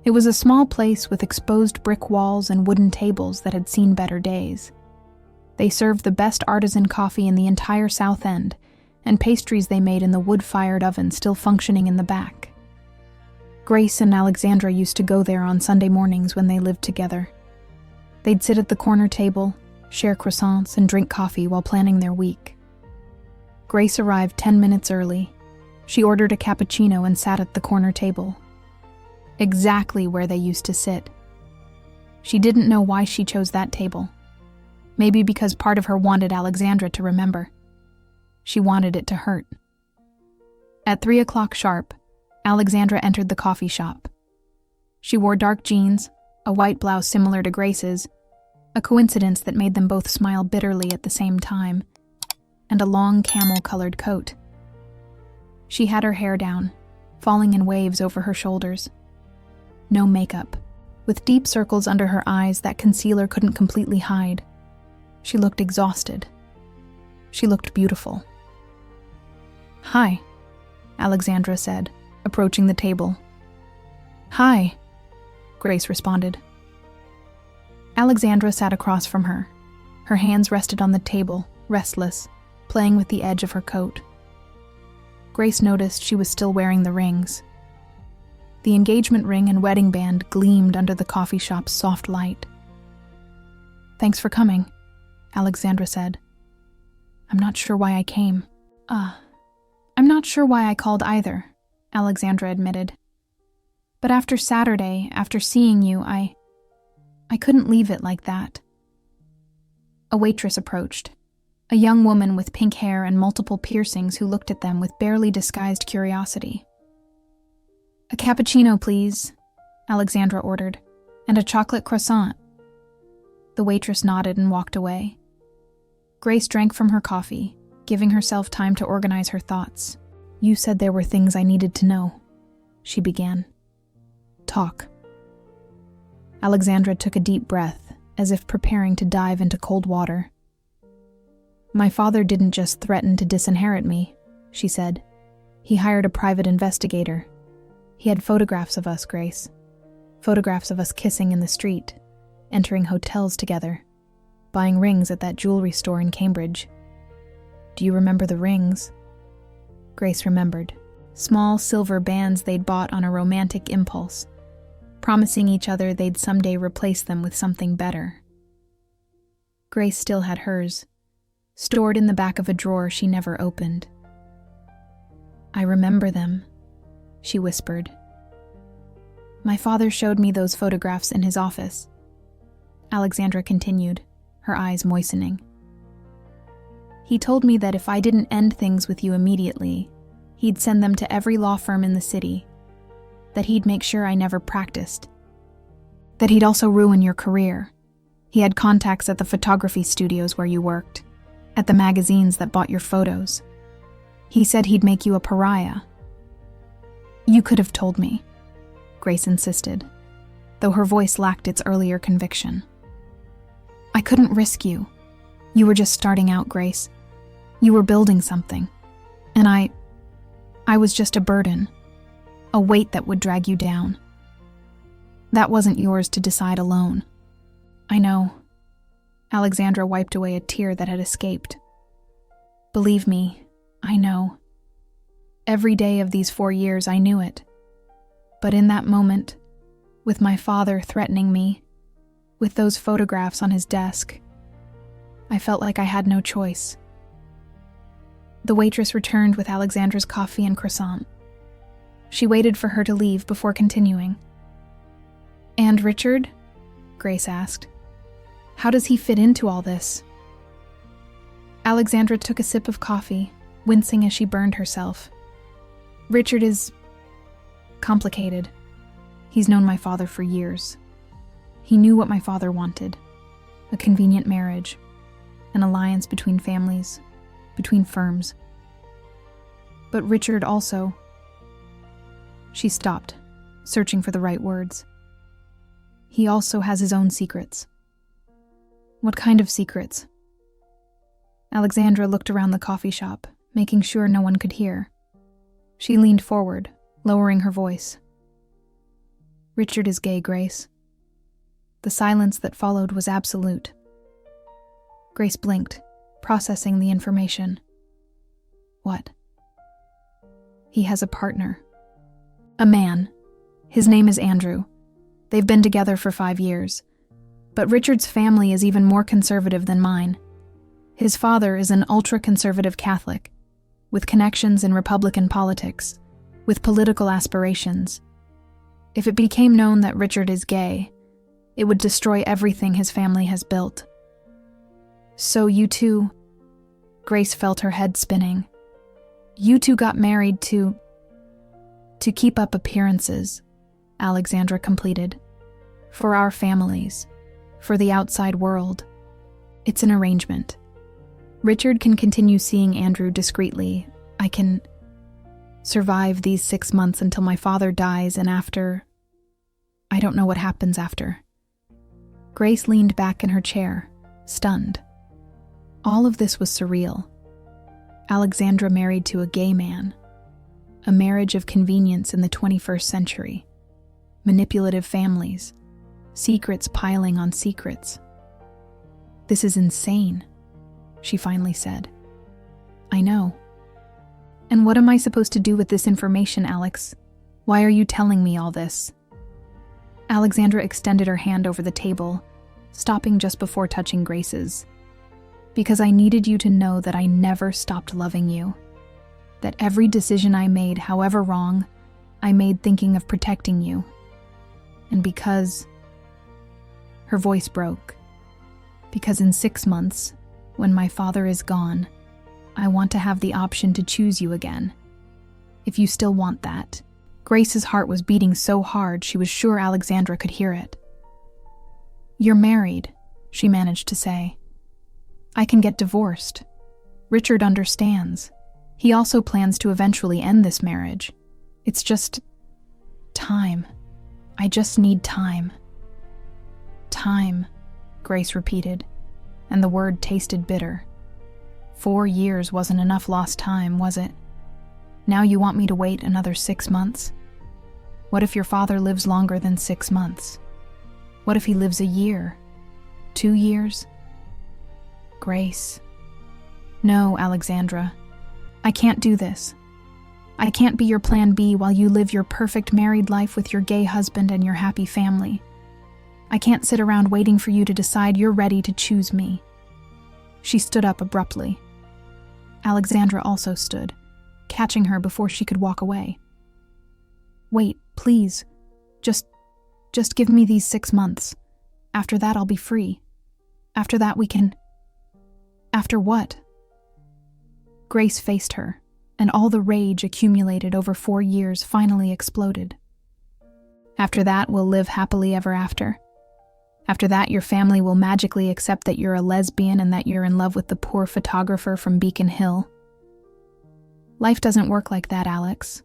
It was a small place with exposed brick walls and wooden tables that had seen better days. They served the best artisan coffee in the entire South End, and pastries they made in the wood-fired oven still functioning in the back. Grace and Alexandra used to go there on Sunday mornings when they lived together. They'd sit at the corner table, share croissants, and drink coffee while planning their week. Grace arrived 10 minutes early. She ordered a cappuccino and sat at the corner table. Exactly where they used to sit. She didn't know why she chose that table. Maybe because part of her wanted Alexandra to remember. She wanted it to hurt. At 3 o'clock sharp, Alexandra entered the coffee shop. She wore dark jeans, a white blouse similar to Grace's, a coincidence that made them both smile bitterly at the same time, and a long camel-colored coat. She had her hair down, falling in waves over her shoulders. No makeup, with deep circles under her eyes that concealer couldn't completely hide. She looked exhausted. She looked beautiful. "Hi," Alexandra said, approaching the table. "Hi," Grace responded. Alexandra sat across from her. Her hands rested on the table, restless, playing with the edge of her coat. Grace noticed she was still wearing the rings. The engagement ring and wedding band gleamed under the coffee shop's soft light. "Thanks for coming," Alexandra said. "I'm not sure why I came." I'm not sure why I called either," Alexandra admitted. "But after Saturday, after seeing you, I couldn't leave it like that." A waitress approached, a young woman with pink hair and multiple piercings who looked at them with barely disguised curiosity. "A cappuccino, please," Alexandra ordered, "and a chocolate croissant." The waitress nodded and walked away. Grace drank from her coffee, giving herself time to organize her thoughts. "You said there were things I needed to know," she began. "Talk." Alexandra took a deep breath, as if preparing to dive into cold water. "My father didn't just threaten to disinherit me," she said. "He hired a private investigator. He had photographs of us, Grace. Photographs of us kissing in the street, entering hotels together, buying rings at that jewelry store in Cambridge. Do you remember the rings?" Grace remembered. Small silver bands they'd bought on a romantic impulse, promising each other they'd someday replace them with something better. Grace still had hers, stored in the back of a drawer she never opened. "I remember them," she whispered. "My father showed me those photographs in his office," Alexandra continued, her eyes moistening. "He told me that if I didn't end things with you immediately, he'd send them to every law firm in the city, that he'd make sure I never practiced, that he'd also ruin your career. He had contacts at the photography studios where you worked, at the magazines that bought your photos. He said he'd make you a pariah." "You could have told me," Grace insisted, though her voice lacked its earlier conviction. "I couldn't risk you. You were just starting out, Grace. You were building something. And I was just a burden, a weight that would drag you down. That wasn't yours to decide alone." "I know." Alexandra wiped away a tear that had escaped. "Believe me, I know. Every day of these 4 years I knew it. But in that moment, with my father threatening me, with those photographs on his desk, I felt like I had no choice." The waitress returned with Alexandra's coffee and croissant. She waited for her to leave before continuing. "And Richard?" Grace asked. "How does he fit into all this?" Alexandra took a sip of coffee, wincing as she burned herself. Richard is complicated. He's known my father for years. He knew what my father wanted. A convenient marriage. An alliance between families. Between firms. But Richard also... She stopped, searching for the right words. He also has his own secrets. What kind of secrets? Alexandra looked around the coffee shop, making sure no one could hear. She leaned forward, lowering her voice. Richard is gay, Grace. The silence that followed was absolute. Grace blinked, processing the information. What? He has a partner. A man. His name is Andrew. They've been together for 5 years. But Richard's family is even more conservative than mine. His father is an ultra-conservative Catholic, with connections in Republican politics, with political aspirations. If it became known that Richard is gay, it would destroy everything his family has built. So you two... Grace felt her head spinning. You two got married to keep up appearances, Alexandra completed. For our families. For the outside world. It's an arrangement. Richard can continue seeing Andrew discreetly. I can survive these 6 months until my father dies, and after... I don't know what happens after. Grace leaned back in her chair, stunned. All of this was surreal. Alexandra married to a gay man. A marriage of convenience in the 21st century. Manipulative families. Secrets piling on secrets. This is insane, she finally said. I know. And what am I supposed to do with this information, Alex? Why are you telling me all this? Alexandra extended her hand over the table, stopping just before touching Grace's. Because I needed you to know that I never stopped loving you. That every decision I made, however wrong, I made thinking of protecting you. And because... Her voice broke. Because in 6 months, when my father is gone, I want to have the option to choose you again. If you still want that. Grace's heart was beating so hard she was sure Alexandra could hear it. You're married, she managed to say. I can get divorced. Richard understands. He also plans to eventually end this marriage. It's just... time. I just need time. Time, Grace repeated, and the word tasted bitter. 4 years wasn't enough lost time, was it? Now you want me to wait another 6 months? What if your father lives longer than 6 months? What if he lives a year? 2 years? Grace. No, Alexandra. I can't do this. I can't be your plan B while you live your perfect married life with your gay husband and your happy family. I can't sit around waiting for you to decide you're ready to choose me. She stood up abruptly. Alexandra also stood, catching her before she could walk away. Wait, please. Just give me these 6 months. After that, I'll be free. After that, we can... After what? Grace faced her, and all the rage accumulated over 4 years finally exploded. After that, we'll live happily ever after. After that, your family will magically accept that you're a lesbian and that you're in love with the poor photographer from Beacon Hill. Life doesn't work like that, Alex.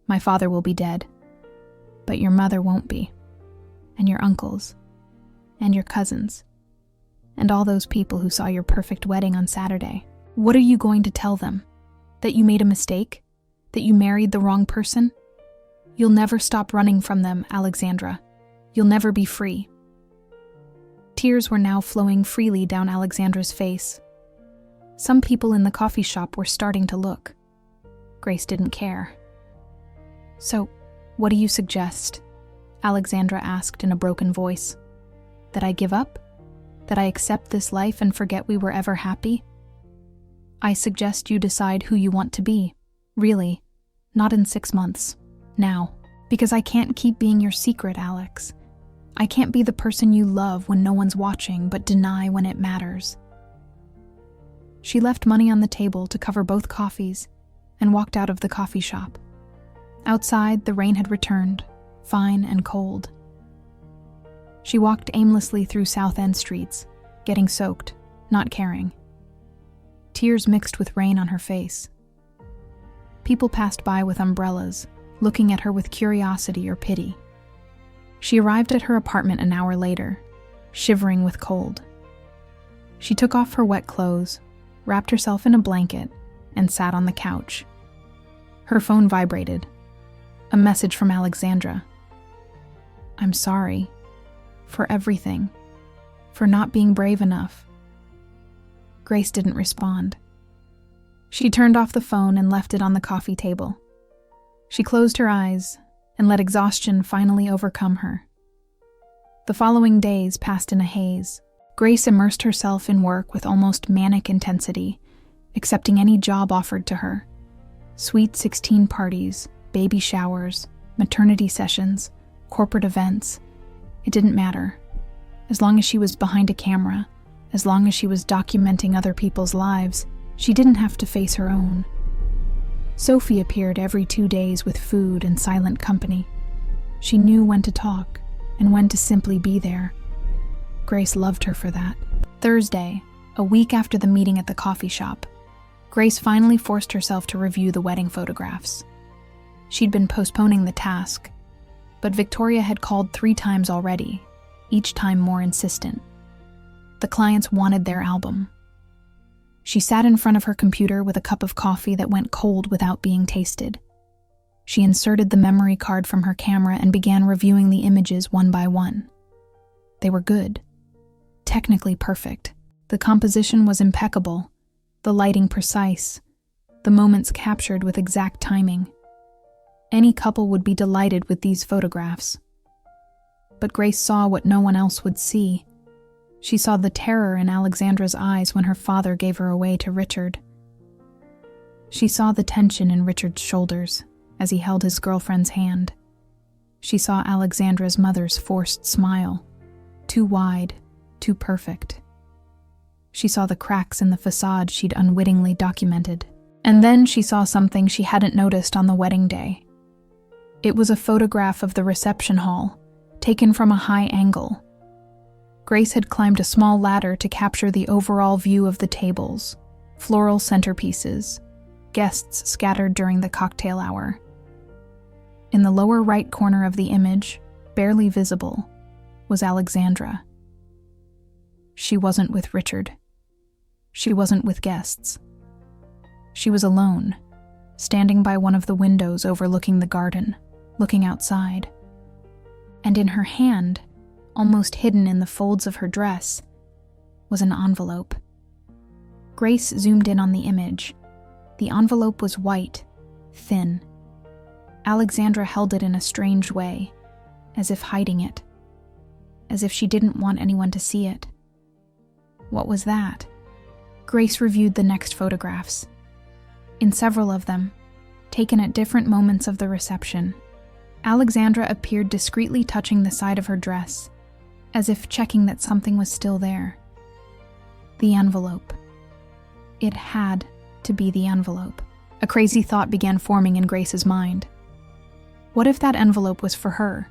My father will be dead, but your mother won't be, and your uncles, and your cousins, and all those people who saw your perfect wedding on Saturday. What are you going to tell them? That you made a mistake? That you married the wrong person? You'll never stop running from them, Alexandra. You'll never be free. Tears were now flowing freely down Alexandra's face. Some people in the coffee shop were starting to look. Grace didn't care. So, what do you suggest? Alexandra asked in a broken voice. That I give up? That I accept this life and forget we were ever happy? I suggest you decide who you want to be. Really. Not in 6 months. Now. Because I can't keep being your secret, Alex. I can't be the person you love when no one's watching, but deny when it matters. She left money on the table to cover both coffees and walked out of the coffee shop. Outside, the rain had returned, fine and cold. She walked aimlessly through South End streets, getting soaked, not caring. Tears mixed with rain on her face. People passed by with umbrellas, looking at her with curiosity or pity. She arrived at her apartment an hour later, shivering with cold. She took off her wet clothes, wrapped herself in a blanket, and sat on the couch. Her phone vibrated. A message from Alexandra. "I'm sorry. For everything. For not being brave enough." Grace didn't respond. She turned off the phone and left it on the coffee table. She closed her eyes and let exhaustion finally overcome her. The following days passed in a haze. Grace immersed herself in work with almost manic intensity, accepting any job offered to her. Sweet 16 parties, baby showers, maternity sessions, corporate events. It didn't matter. As long as she was behind a camera, as long as she was documenting other people's lives, she didn't have to face her own. Sophie appeared every 2 days with food and silent company. She knew when to talk and when to simply be there. Grace loved her for that. Thursday, a week after the meeting at the coffee shop, Grace finally forced herself to review the wedding photographs. She'd been postponing the task, but Victoria had called 3 times already, each time more insistent. The clients wanted their album. She sat in front of her computer with a cup of coffee that went cold without being tasted. She inserted the memory card from her camera and began reviewing the images one by one. They were good. Technically perfect. The composition was impeccable, the lighting precise, the moments captured with exact timing. Any couple would be delighted with these photographs. But Grace saw what no one else would see. She saw the terror in Alexandra's eyes when her father gave her away to Richard. She saw the tension in Richard's shoulders as he held his girlfriend's hand. She saw Alexandra's mother's forced smile, too wide, too perfect. She saw the cracks in the facade she'd unwittingly documented. And then she saw something she hadn't noticed on the wedding day. It was a photograph of the reception hall, taken from a high angle. Grace had climbed a small ladder to capture the overall view of the tables, floral centerpieces, guests scattered during the cocktail hour. In the lower right corner of the image, barely visible, was Alexandra. She wasn't with Richard. She wasn't with guests. She was alone, standing by one of the windows overlooking the garden, looking outside. And in her hand, almost hidden in the folds of her dress, was an envelope. Grace zoomed in on the image. The envelope was white, thin. Alexandra held it in a strange way, as if hiding it, as if she didn't want anyone to see it. What was that? Grace reviewed the next photographs. In several of them, taken at different moments of the reception, Alexandra appeared discreetly touching the side of her dress, as if checking that something was still there. The envelope. It had to be the envelope. A crazy thought began forming in Grace's mind. What if that envelope was for her?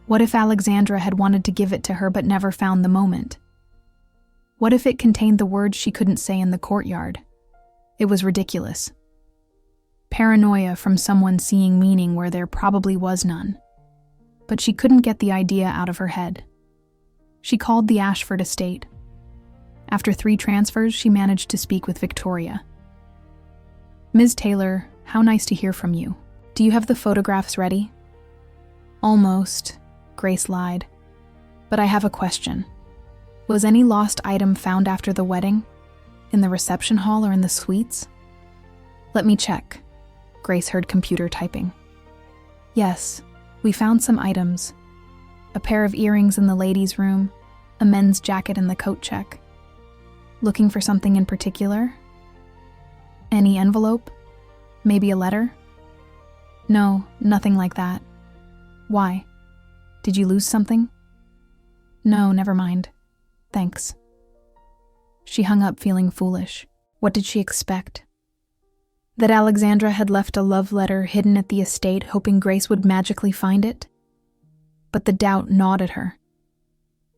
What if Alexandra had wanted to give it to her but never found the moment? What if it contained the words she couldn't say in the courtyard? It was ridiculous. Paranoia from someone seeing meaning where there probably was none. But she couldn't get the idea out of her head. She called the Ashford estate. After 3 transfers, she managed to speak with Victoria. "Ms. Taylor, how nice to hear from you. Do you have the photographs ready?" "Almost," Grace lied. "But I have a question. Was any lost item found after the wedding? In the reception hall or in the suites?" "Let me check." Grace heard computer typing. "Yes, we found some items. A pair of earrings in the ladies' room, a men's jacket in the coat check. Looking for something in particular? Any envelope? Maybe a letter?" "No, nothing like that." "Why? Did you lose something?" "No, never mind. Thanks." She hung up feeling foolish. What did she expect? That Alexandra had left a love letter hidden at the estate, hoping Grace would magically find it? But the doubt gnawed at her.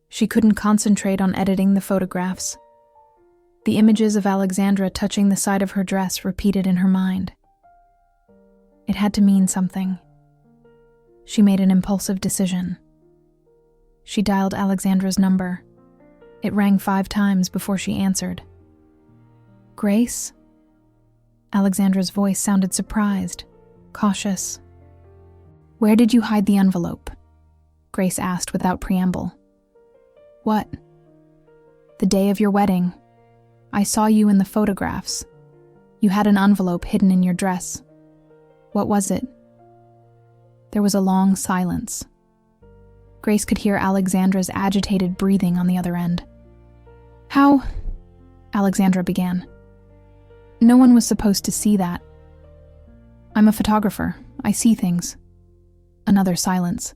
She couldn't concentrate on editing the photographs. The images of Alexandra touching the side of her dress repeated in her mind. It had to mean something. She made an impulsive decision. She dialed Alexandra's number. It rang 5 times before she answered. "Grace?" Alexandra's voice sounded surprised, cautious. "Where did you hide the envelope?" Grace asked without preamble. "What?" "The day of your wedding. I saw you in the photographs. You had an envelope hidden in your dress. What was it?" There was a long silence. Grace could hear Alexandra's agitated breathing on the other end. "How?" Alexandra began. "No one was supposed to see that. I'm a photographer. I see things." Another silence.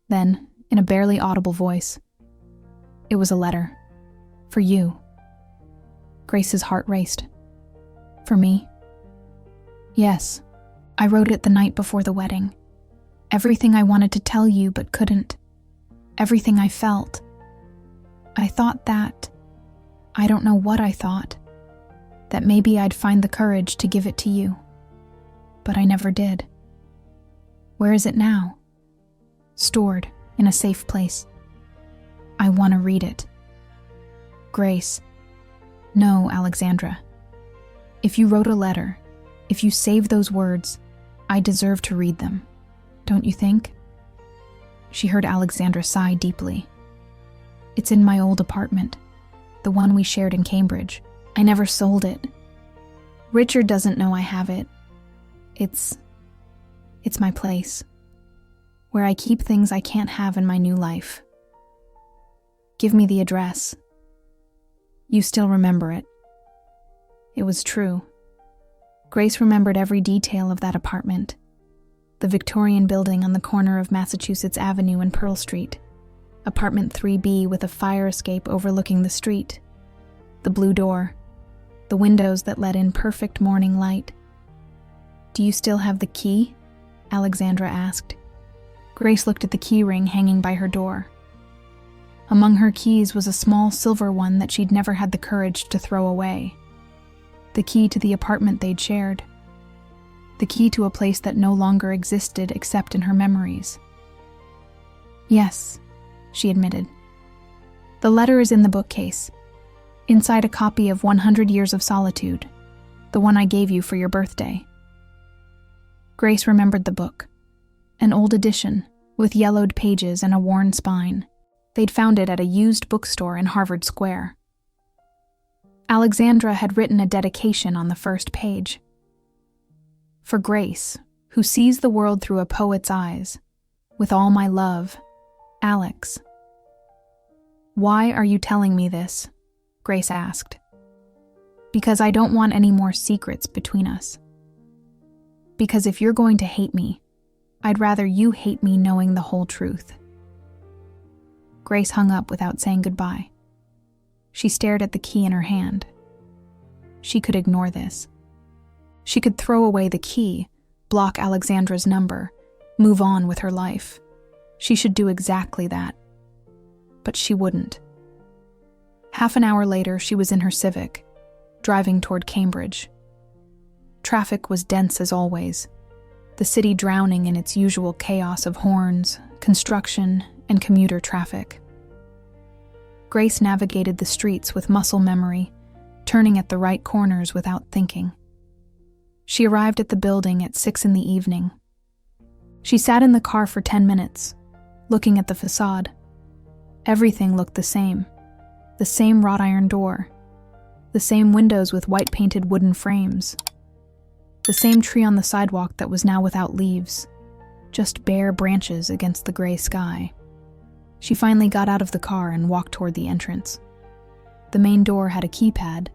Then, in a barely audible voice, "It was a letter. For you." Grace's heart raced. "For me?" "Yes. I wrote it the night before the wedding. Everything I wanted to tell you but couldn't. Everything I felt. I thought that, I don't know what I thought, that maybe I'd find the courage to give it to you. But I never did. Where is it now?" "Stored in a safe place. I want to read it." "Grace." "No, Alexandra. If you wrote a letter, if you saved those words, I deserve to read them. Don't you think?" She heard Alexandra sigh deeply. "It's in my old apartment, the one we shared in Cambridge. I never sold it. Richard doesn't know I have it. It's my place, where I keep things I can't have in my new life. Give me the address." You still remember it. It was true. Grace remembered every detail of that apartment. The Victorian building on the corner of Massachusetts Avenue and Pearl Street. Apartment 3B with a fire escape overlooking the street. The blue door. The windows that let in perfect morning light. "Do you still have the key?" Alexandra asked. Grace looked at the key ring hanging by her door. Among her keys was a small silver one that she'd never had the courage to throw away. The key to the apartment they'd shared. The key to a place that no longer existed except in her memories. "Yes," she admitted. "The letter is in the bookcase, inside a copy of 100 Years of Solitude, the one I gave you for your birthday." Grace remembered the book, an old edition with yellowed pages and a worn spine. They'd found it at a used bookstore in Harvard Square. Alexandra had written a dedication on the first page. "For Grace, who sees the world through a poet's eyes, with all my love, Alex." "Why are you telling me this?" Grace asked. "Because I don't want any more secrets between us. Because if you're going to hate me, I'd rather you hate me knowing the whole truth." Grace hung up without saying goodbye. She stared at the key in her hand. She could ignore this. She could throw away the key, block Alexandra's number, move on with her life. She should do exactly that. But she wouldn't. Half an hour later, she was in her Civic, driving toward Cambridge. Traffic was dense as always, the city drowning in its usual chaos of horns, construction, and commuter traffic. Grace navigated the streets with muscle memory, turning at the right corners without thinking. She arrived at the building at 6 p.m. She sat in the car for 10 minutes, looking at the facade. Everything looked the same wrought iron door, the same windows with white-painted wooden frames, the same tree on the sidewalk that was now without leaves, just bare branches against the gray sky. She finally got out of the car and walked toward the entrance. The main door had a keypad.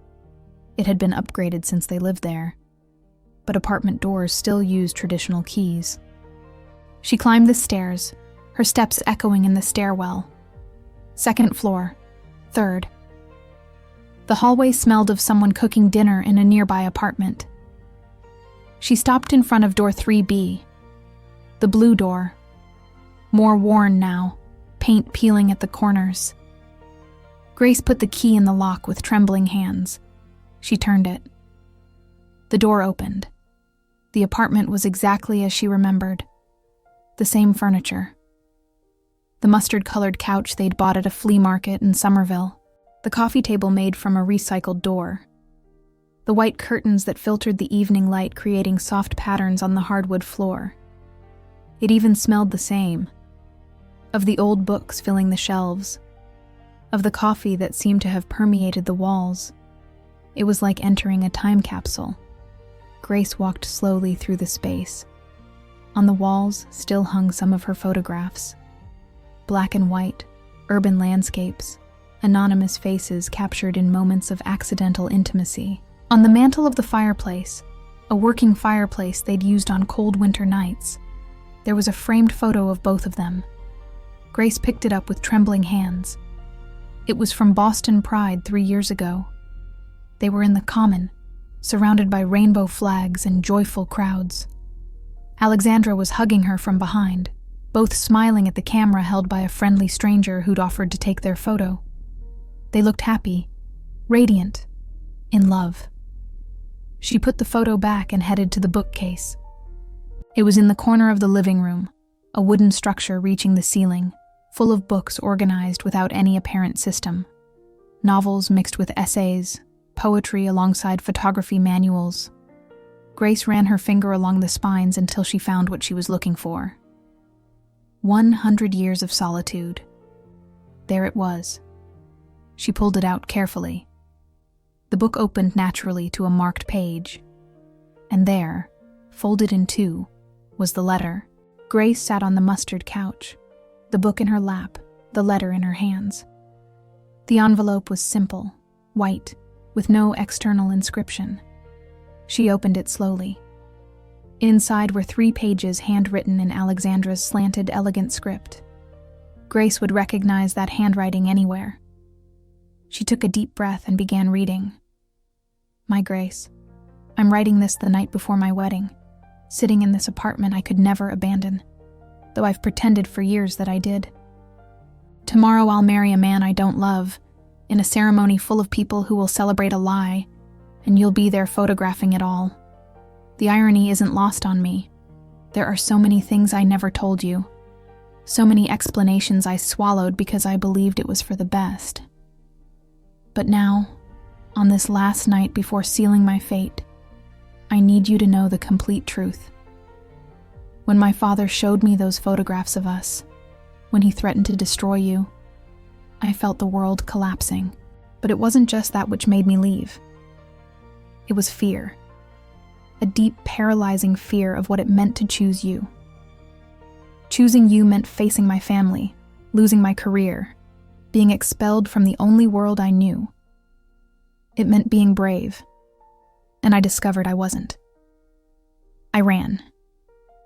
It had been upgraded since they lived there, but apartment doors still used traditional keys. She climbed the stairs, her steps echoing in the stairwell. 2nd floor, 3rd. The hallway smelled of someone cooking dinner in a nearby apartment. She stopped in front of door 3B, the blue door, more worn now, paint peeling at the corners. Grace put the key in the lock with trembling hands. She turned it. The door opened. The apartment was exactly as she remembered. The same furniture. The mustard-colored couch they'd bought at a flea market in Somerville. The coffee table made from a recycled door. The white curtains that filtered the evening light, creating soft patterns on the hardwood floor. It even smelled the same. Of the old books filling the shelves. Of the coffee that seemed to have permeated the walls. It was like entering a time capsule. Grace walked slowly through the space. On the walls still hung some of her photographs. Black and white, urban landscapes, anonymous faces captured in moments of accidental intimacy. On the mantel of the fireplace, a working fireplace they'd used on cold winter nights, there was a framed photo of both of them. Grace picked it up with trembling hands. It was from Boston Pride 3 years ago. They were in the Common, surrounded by rainbow flags and joyful crowds. Alexandra was hugging her from behind, both smiling at the camera held by a friendly stranger who'd offered to take their photo. They looked happy, radiant, in love. She put the photo back and headed to the bookcase. It was in the corner of the living room, a wooden structure reaching the ceiling, full of books organized without any apparent system. Novels mixed with essays, poetry alongside photography manuals. Grace ran her finger along the spines until she found what she was looking for. 100 Years of Solitude. There it was. She pulled it out carefully. The book opened naturally to a marked page. And there, folded in two, was the letter. Grace sat on the mustard couch, the book in her lap, the letter in her hands. The envelope was simple, white, with no external inscription. She opened it slowly. Inside were 3 pages handwritten in Alexandra's slanted, elegant script. Grace would recognize that handwriting anywhere. She took a deep breath and began reading. My Grace, I'm writing this the night before my wedding, sitting in this apartment I could never abandon, though I've pretended for years that I did. Tomorrow I'll marry a man I don't love, in a ceremony full of people who will celebrate a lie, and you'll be there photographing it all. The irony isn't lost on me. There are so many things I never told you, so many explanations I swallowed because I believed it was for the best. But now, on this last night before sealing my fate, I need you to know the complete truth. When my father showed me those photographs of us, when he threatened to destroy you, I felt the world collapsing. But it wasn't just that which made me leave. It was fear. A deep, paralyzing fear of what it meant to choose you. Choosing you meant facing my family, losing my career, being expelled from the only world I knew. It meant being brave, and I discovered I wasn't. I ran,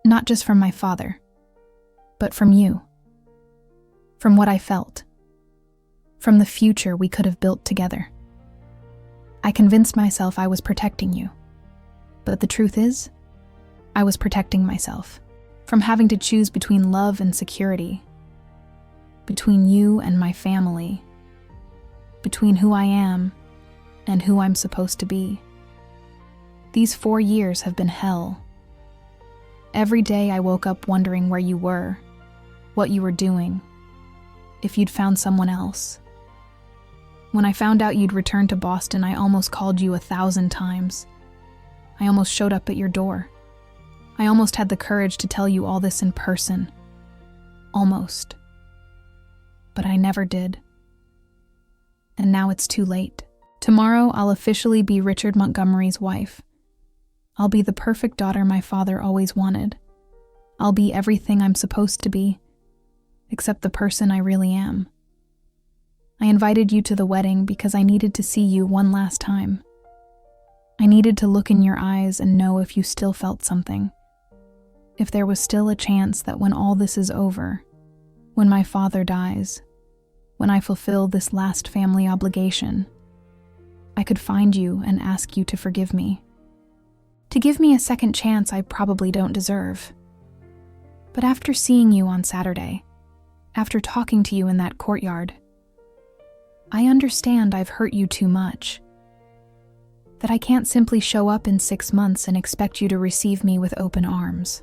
not just from my father, but from you. From what I felt. From the future we could have built together. I convinced myself I was protecting you. But the truth is, I was protecting myself from having to choose between love and security, between you and my family, between who I am and who I'm supposed to be. These 4 years have been hell. Every day I woke up wondering where you were, what you were doing, if you'd found someone else. When I found out you'd returned to Boston, I almost called you 1,000 times. I almost showed up at your door. I almost had the courage to tell you all this in person. Almost. But I never did. And now it's too late. Tomorrow I'll officially be Richard Montgomery's wife. I'll be the perfect daughter my father always wanted. I'll be everything I'm supposed to be, except the person I really am. I invited you to the wedding because I needed to see you one last time. I needed to look in your eyes and know if you still felt something. If there was still a chance that when all this is over, when my father dies, when I fulfill this last family obligation, I could find you and ask you to forgive me. To give me a second chance I probably don't deserve. But after seeing you on Saturday, after talking to you in that courtyard, I understand I've hurt you too much. That I can't simply show up in 6 months and expect you to receive me with open arms.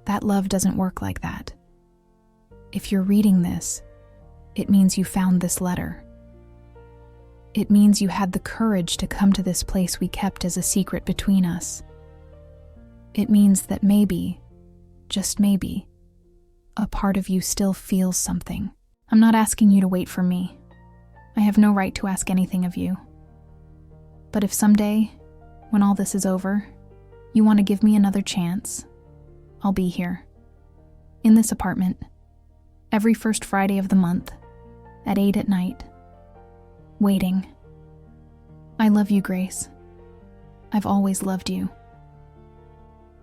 That love doesn't work like that. If you're reading this, it means you found this letter. It means you had the courage to come to this place we kept as a secret between us. It means that maybe, just maybe, a part of you still feels something. I'm not asking you to wait for me. I have no right to ask anything of you. But if someday, when all this is over, you want to give me another chance, I'll be here. In this apartment, every first Friday of the month, at 8 at night, waiting. I love you, Grace. I've always loved you.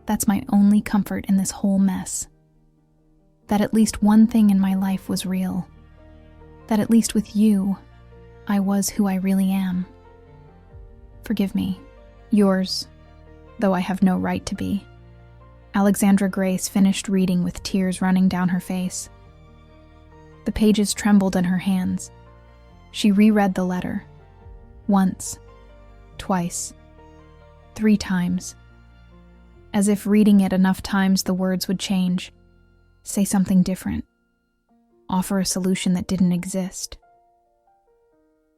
That's my only comfort in this whole mess. That at least one thing in my life was real. That at least with you, I was who I really am. Forgive me. Yours, though I have no right to be. Alexandra Grace finished reading with tears running down her face. The pages trembled in her hands. She reread the letter. Once, twice, 3 times. As if reading it enough times the words would change. Say something different. Offer a solution that didn't exist.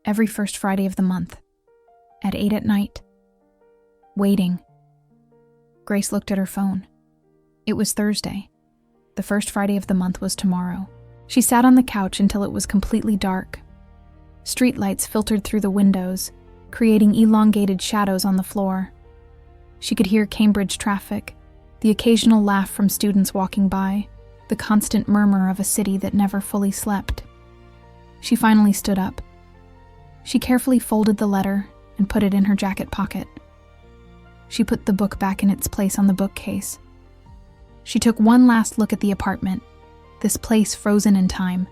Every first Friday of the month, at 8 at night, waiting. Grace looked at her phone. It was Thursday. The first Friday of the month was tomorrow. She sat on the couch until it was completely dark. Streetlights filtered through the windows, creating elongated shadows on the floor. She could hear Cambridge traffic, the occasional laugh from students walking by, the constant murmur of a city that never fully slept. She finally stood up. She carefully folded the letter and put it in her jacket pocket. She put the book back in its place on the bookcase. She took one last look at the apartment, this place frozen in time,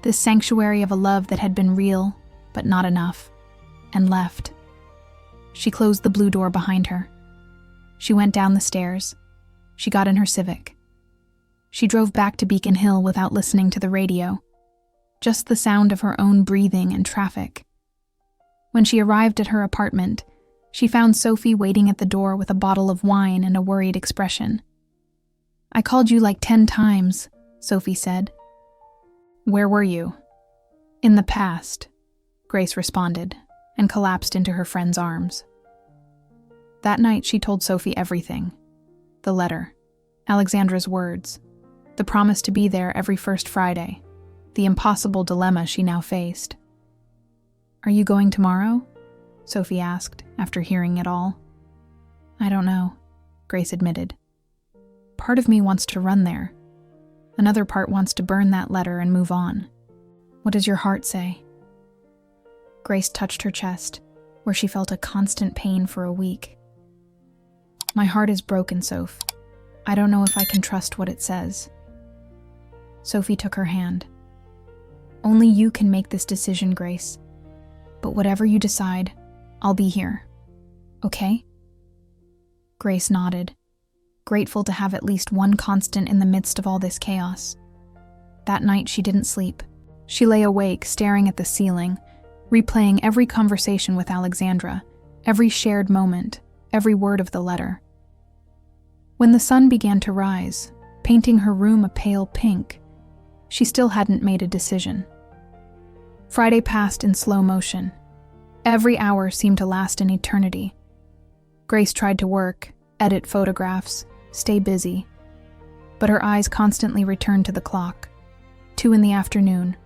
this sanctuary of a love that had been real, but not enough, and left. She closed the blue door behind her. She went down the stairs. She got in her Civic. She drove back to Beacon Hill without listening to the radio, just the sound of her own breathing and traffic. When she arrived at her apartment, she found Sophie waiting at the door with a bottle of wine and a worried expression. "I called you like 10 times, Sophie said. "Where were you?" "In the past," Grace responded, and collapsed into her friend's arms. That night she told Sophie everything. The letter, Alexandra's words, the promise to be there every first Friday, the impossible dilemma she now faced. "Are you going tomorrow?" Sophie asked, after hearing it all. "I don't know," Grace admitted. "Part of me wants to run there. Another part wants to burn that letter and move on. What does your heart say?" Grace touched her chest, where she felt a constant pain for a week. "My heart is broken, Soph. I don't know if I can trust what it says." Sophie took her hand. "Only you can make this decision, Grace. But whatever you decide, I'll be here. Okay?" Grace nodded, grateful to have at least one constant in the midst of all this chaos. That night she didn't sleep. She lay awake, staring at the ceiling, replaying every conversation with Alexandra, every shared moment, every word of the letter. When the sun began to rise, painting her room a pale pink, she still hadn't made a decision. Friday passed in slow motion. Every hour seemed to last an eternity. Grace tried to work, edit photographs, stay busy, but her eyes constantly returned to the clock. 2 in the afternoon,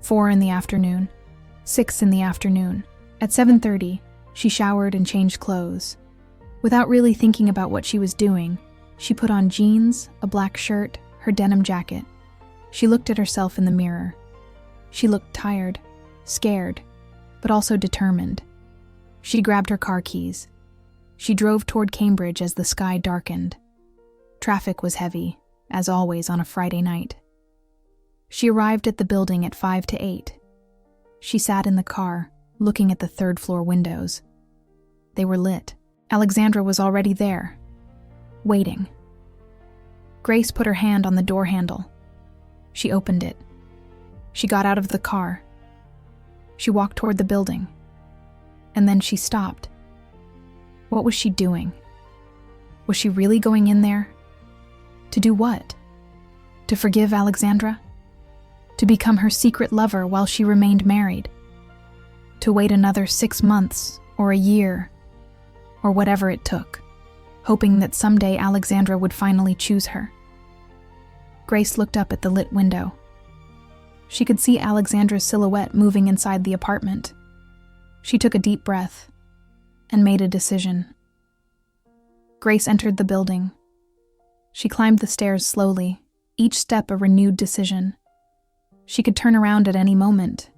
4 in the afternoon, 6 in the afternoon. At 7:30, she showered and changed clothes. Without really thinking about what she was doing, she put on jeans, a black shirt, her denim jacket. She looked at herself in the mirror. She looked tired, scared, but also determined. She grabbed her car keys. She drove toward Cambridge as the sky darkened. Traffic was heavy, as always on a Friday night. She arrived at the building at 5 to 8. She sat in the car, looking at the third-floor windows. They were lit. Alexandra was already there, waiting. Grace put her hand on the door handle. She opened it. She got out of the car. She walked toward the building. And then she stopped. What was she doing? Was she really going in there? To do what? To forgive Alexandra? To become her secret lover while she remained married? To wait another 6 months or a year or whatever it took, hoping that someday Alexandra would finally choose her? Grace looked up at the lit window. She could see Alexandra's silhouette moving inside the apartment. She took a deep breath and made a decision. Grace entered the building. She climbed the stairs slowly, each step a renewed decision. She could turn around at any moment.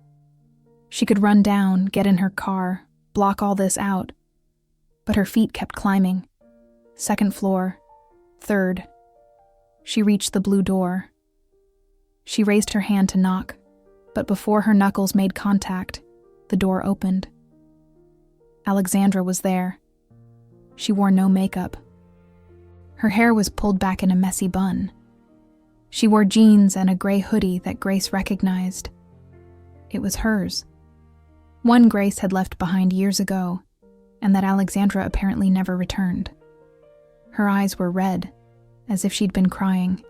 She could run down, get in her car, block all this out. But her feet kept climbing. 2nd floor, 3rd. She reached the blue door. She raised her hand to knock, but before her knuckles made contact, the door opened. Alexandra was there. She wore no makeup. Her hair was pulled back in a messy bun. She wore jeans and a gray hoodie that Grace recognized. It was hers. One Grace had left behind years ago, and that Alexandra apparently never returned. Her eyes were red, as if she'd been crying.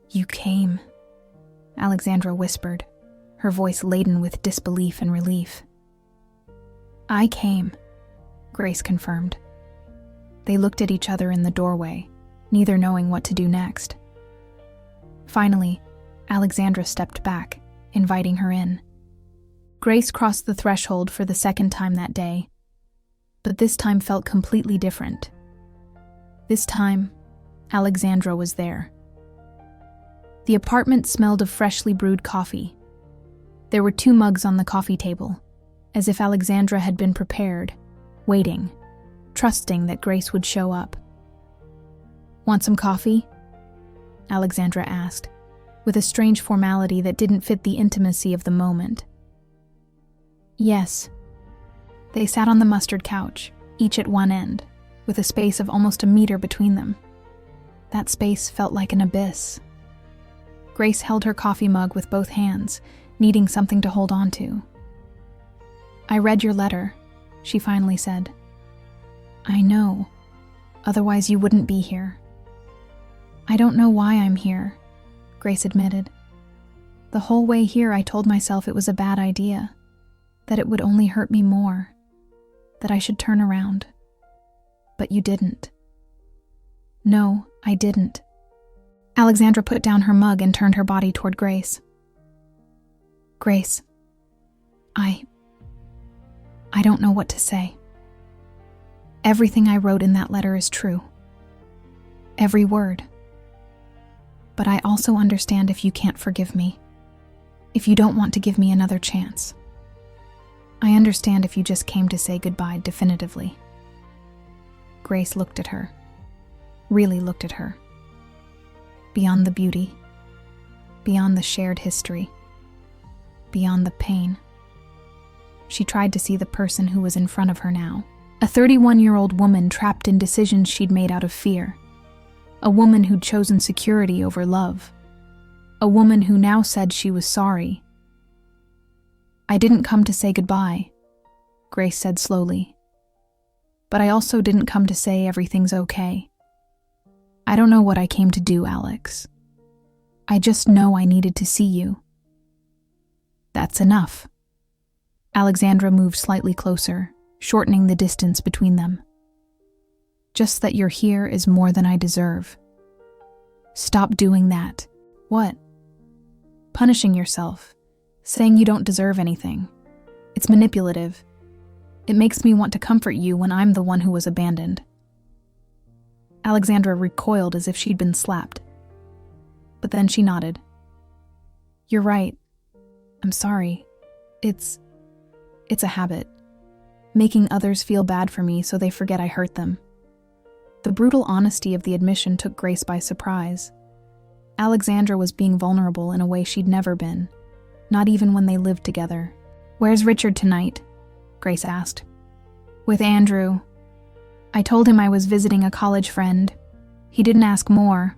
"You came," Alexandra whispered, her voice laden with disbelief and relief. "I came," Grace confirmed. They looked at each other in the doorway, neither knowing what to do next. Finally, Alexandra stepped back, inviting her in. Grace crossed the threshold for the 2nd time that day, but this time felt completely different. This time, Alexandra was there. The apartment smelled of freshly brewed coffee. There were 2 mugs on the coffee table, as if Alexandra had been prepared, waiting, trusting that Grace would show up. "Want some coffee?" Alexandra asked, with a strange formality that didn't fit the intimacy of the moment. "Yes." They sat on the mustard couch, each at one end, with a space of almost a meter between them. That space felt like an abyss. Grace held her coffee mug with both hands, needing something to hold on to. "I read your letter," she finally said. "I know. Otherwise you wouldn't be here." "I don't know why I'm here," Grace admitted. "The whole way here I told myself it was a bad idea, that it would only hurt me more, that I should turn around. But you didn't." "No, I didn't." Alexandra put down her mug and turned her body toward Grace. "Grace, I don't know what to say. Everything I wrote in that letter is true. Every word. But I also understand if you can't forgive me, if you don't want to give me another chance. I understand if you just came to say goodbye definitively." Grace looked at her, really looked at her. Beyond the beauty, beyond the shared history, beyond the pain. She tried to see the person who was in front of her now, a 31-year-old woman trapped in decisions she'd made out of fear. A woman who'd chosen security over love. A woman who now said she was sorry. "I didn't come to say goodbye," Grace said slowly. "But I also didn't come to say everything's okay. I don't know what I came to do, Alex. I just know I needed to see you." "That's enough." Alexandra moved slightly closer, shortening the distance between them. "Just that you're here is more than I deserve. Stop doing that." "What?" "Punishing yourself, saying you don't deserve anything. It's manipulative. It makes me want to comfort you when I'm the one who was abandoned." Alexandra recoiled as if she'd been slapped. But then she nodded. "You're right. I'm sorry. It's a habit. Making others feel bad for me so they forget I hurt them." The brutal honesty of the admission took Grace by surprise. Alexandra was being vulnerable in a way she'd never been, not even when they lived together. "Where's Richard tonight?" Grace asked. "With Andrew. I told him I was visiting a college friend. He didn't ask more.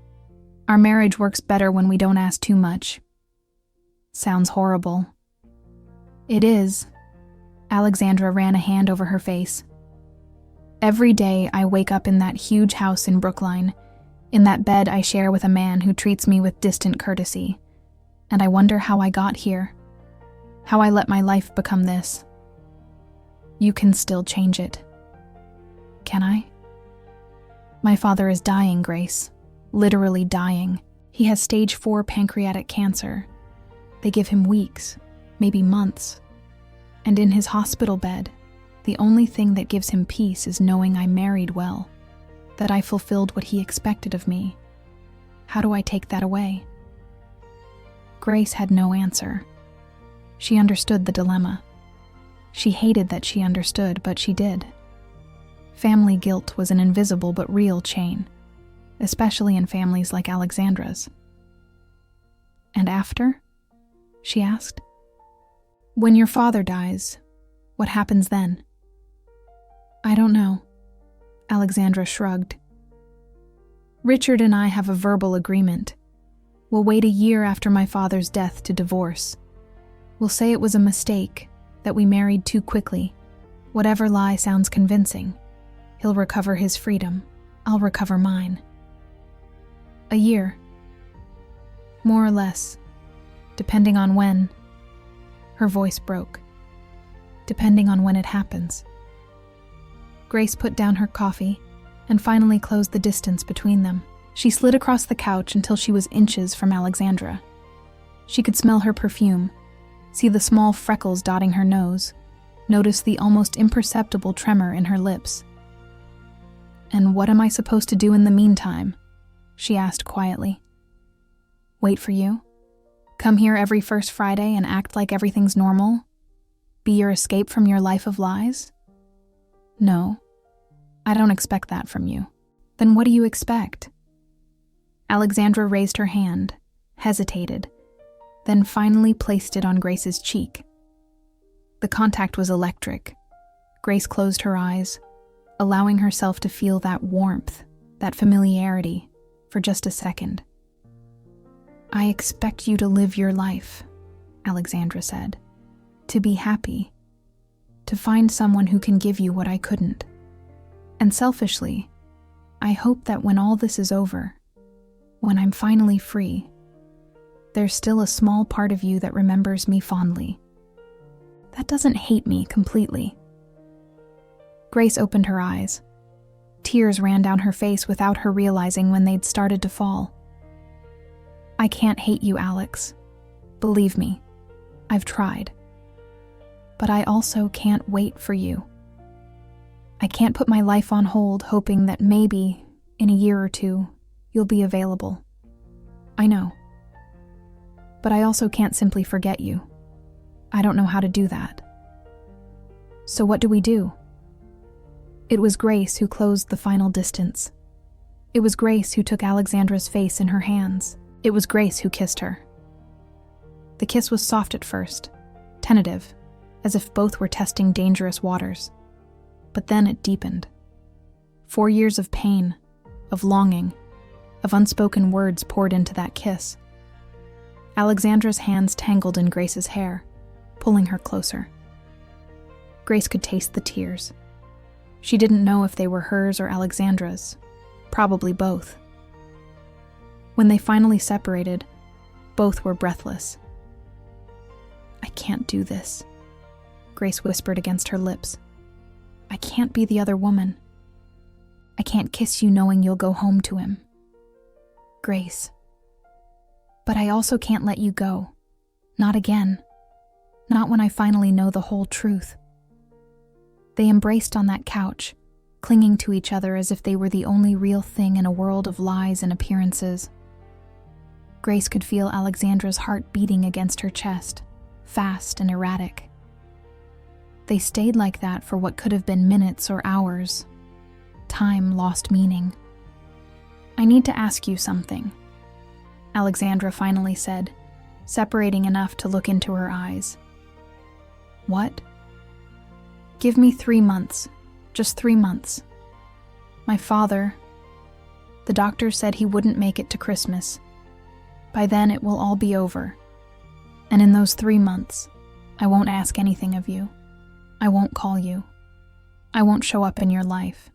Our marriage works better when we don't ask too much." "Sounds horrible." "It is." Alexandra ran a hand over her face. "Every day I wake up in that huge house in Brookline, in that bed I share with a man who treats me with distant courtesy, and I wonder how I got here, how I let my life become this. You can still change it." "Can I?" "My father is dying, Grace. Literally dying. He has stage 4 pancreatic cancer. They give him weeks, maybe months. And in his hospital bed, the only thing that gives him peace is knowing I married well, that I fulfilled what he expected of me. How do I take that away?" Grace had no answer. She understood the dilemma. She hated that she understood, but she did. Family guilt was an invisible but real chain, especially in families like Alexandra's. "And after?" she asked. "When your father dies, what happens then?" "I don't know." Alexandra shrugged. "Richard and I have a verbal agreement. We'll wait a year after my father's death to divorce. We'll say it was a mistake, that we married too quickly. Whatever lie sounds convincing. He'll recover his freedom. I'll recover mine." "A year?" "More or less, depending on when." Her voice broke. "Depending on when it happens." Grace put down her coffee and finally closed the distance between them. She slid across the couch until she was inches from Alexandra. She could smell her perfume, see the small freckles dotting her nose, notice the almost imperceptible tremor in her lips. "And what am I supposed to do in the meantime?" she asked quietly. "Wait for you? Come here every first Friday and act like everything's normal? Be your escape from your life of lies?" "No, I don't expect that from you." "Then what do you expect?" Alexandra raised her hand, hesitated, then finally placed it on Grace's cheek. The contact was electric. Grace closed her eyes, allowing herself to feel that warmth, that familiarity, for just a second. "I expect you to live your life," Alexandra said. "To be happy. To find someone who can give you what I couldn't. And selfishly, I hope that when all this is over, when I'm finally free, there's still a small part of you that remembers me fondly. That doesn't hate me completely." Grace opened her eyes. Tears ran down her face without her realizing when they'd started to fall. "I can't hate you, Alex. Believe me, I've tried. But I also can't wait for you. I can't put my life on hold hoping that maybe, in a year or two, you'll be available. I know. But I also can't simply forget you. I don't know how to do that. So what do we do?" It was Grace who closed the final distance. It was Grace who took Alexandra's face in her hands. It was Grace who kissed her. The kiss was soft at first, tentative, as if both were testing dangerous waters. But then it deepened. 4 years of pain, of longing, of unspoken words poured into that kiss. Alexandra's hands tangled in Grace's hair, pulling her closer. Grace could taste the tears. She didn't know if they were hers or Alexandra's, probably both. When they finally separated, both were breathless. "I can't do this," Grace whispered against her lips. "I can't be the other woman. I can't kiss you knowing you'll go home to him. Grace. But I also can't let you go. Not again. Not when I finally know the whole truth." They embraced on that couch, clinging to each other as if they were the only real thing in a world of lies and appearances. Grace could feel Alexandra's heart beating against her chest, fast and erratic. They stayed like that for what could have been minutes or hours. Time lost meaning. "I need to ask you something," Alexandra finally said, separating enough to look into her eyes. What? Give me 3 months. Just 3 months. My father, the doctor said he wouldn't make it to Christmas. By then it will all be over. And in those 3 months, I won't ask anything of you. I won't call you. I won't show up in your life.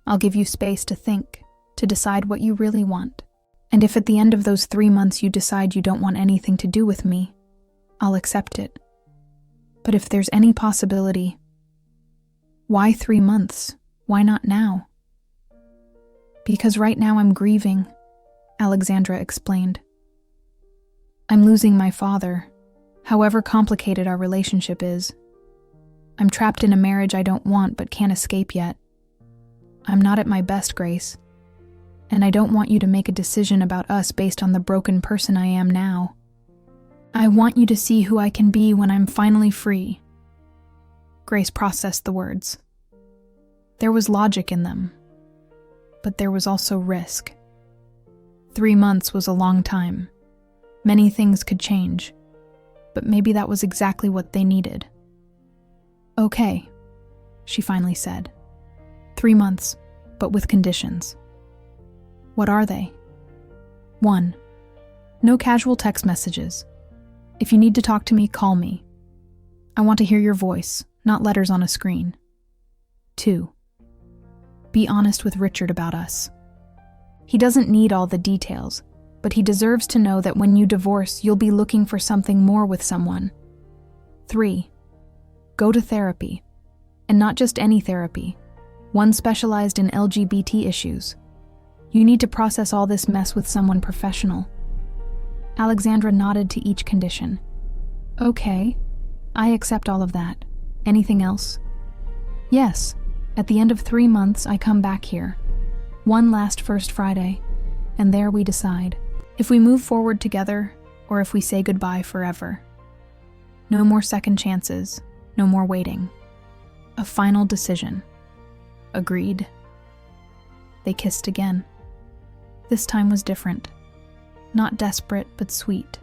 I'll give you space to think, to decide what you really want. And if at the end of those 3 months you decide you don't want anything to do with me, I'll accept it. But if there's any possibility, why 3 months? Why not now? Because right now I'm grieving, Alexandra explained. I'm losing my father, however complicated our relationship is. I'm trapped in a marriage I don't want but can't escape yet. I'm not at my best, Grace. And I don't want you to make a decision about us based on the broken person I am now. I want you to see who I can be when I'm finally free. Grace processed the words. There was logic in them, but there was also risk. 3 months was a long time. Many things could change, but maybe that was exactly what they needed. Okay, she finally said. 3 months, but with conditions. What are they? 1. No casual text messages. If you need to talk to me, call me. I want to hear your voice, not letters on a screen. 2. Be honest with Richard about us. He doesn't need all the details, but he deserves to know that when you divorce, you'll be looking for something more with someone. 3. Go to therapy. And not just any therapy, one specialized in LGBT issues. You need to process all this mess with someone professional. Alexandra nodded to each condition. Okay, I accept all of that. Anything else? Yes, at the end of 3 months I come back here. One last First Friday, and there we decide if we move forward together or if we say goodbye forever. No more second chances, no more waiting. A final decision. Agreed. They kissed again. This time was different. Not desperate, but sweet.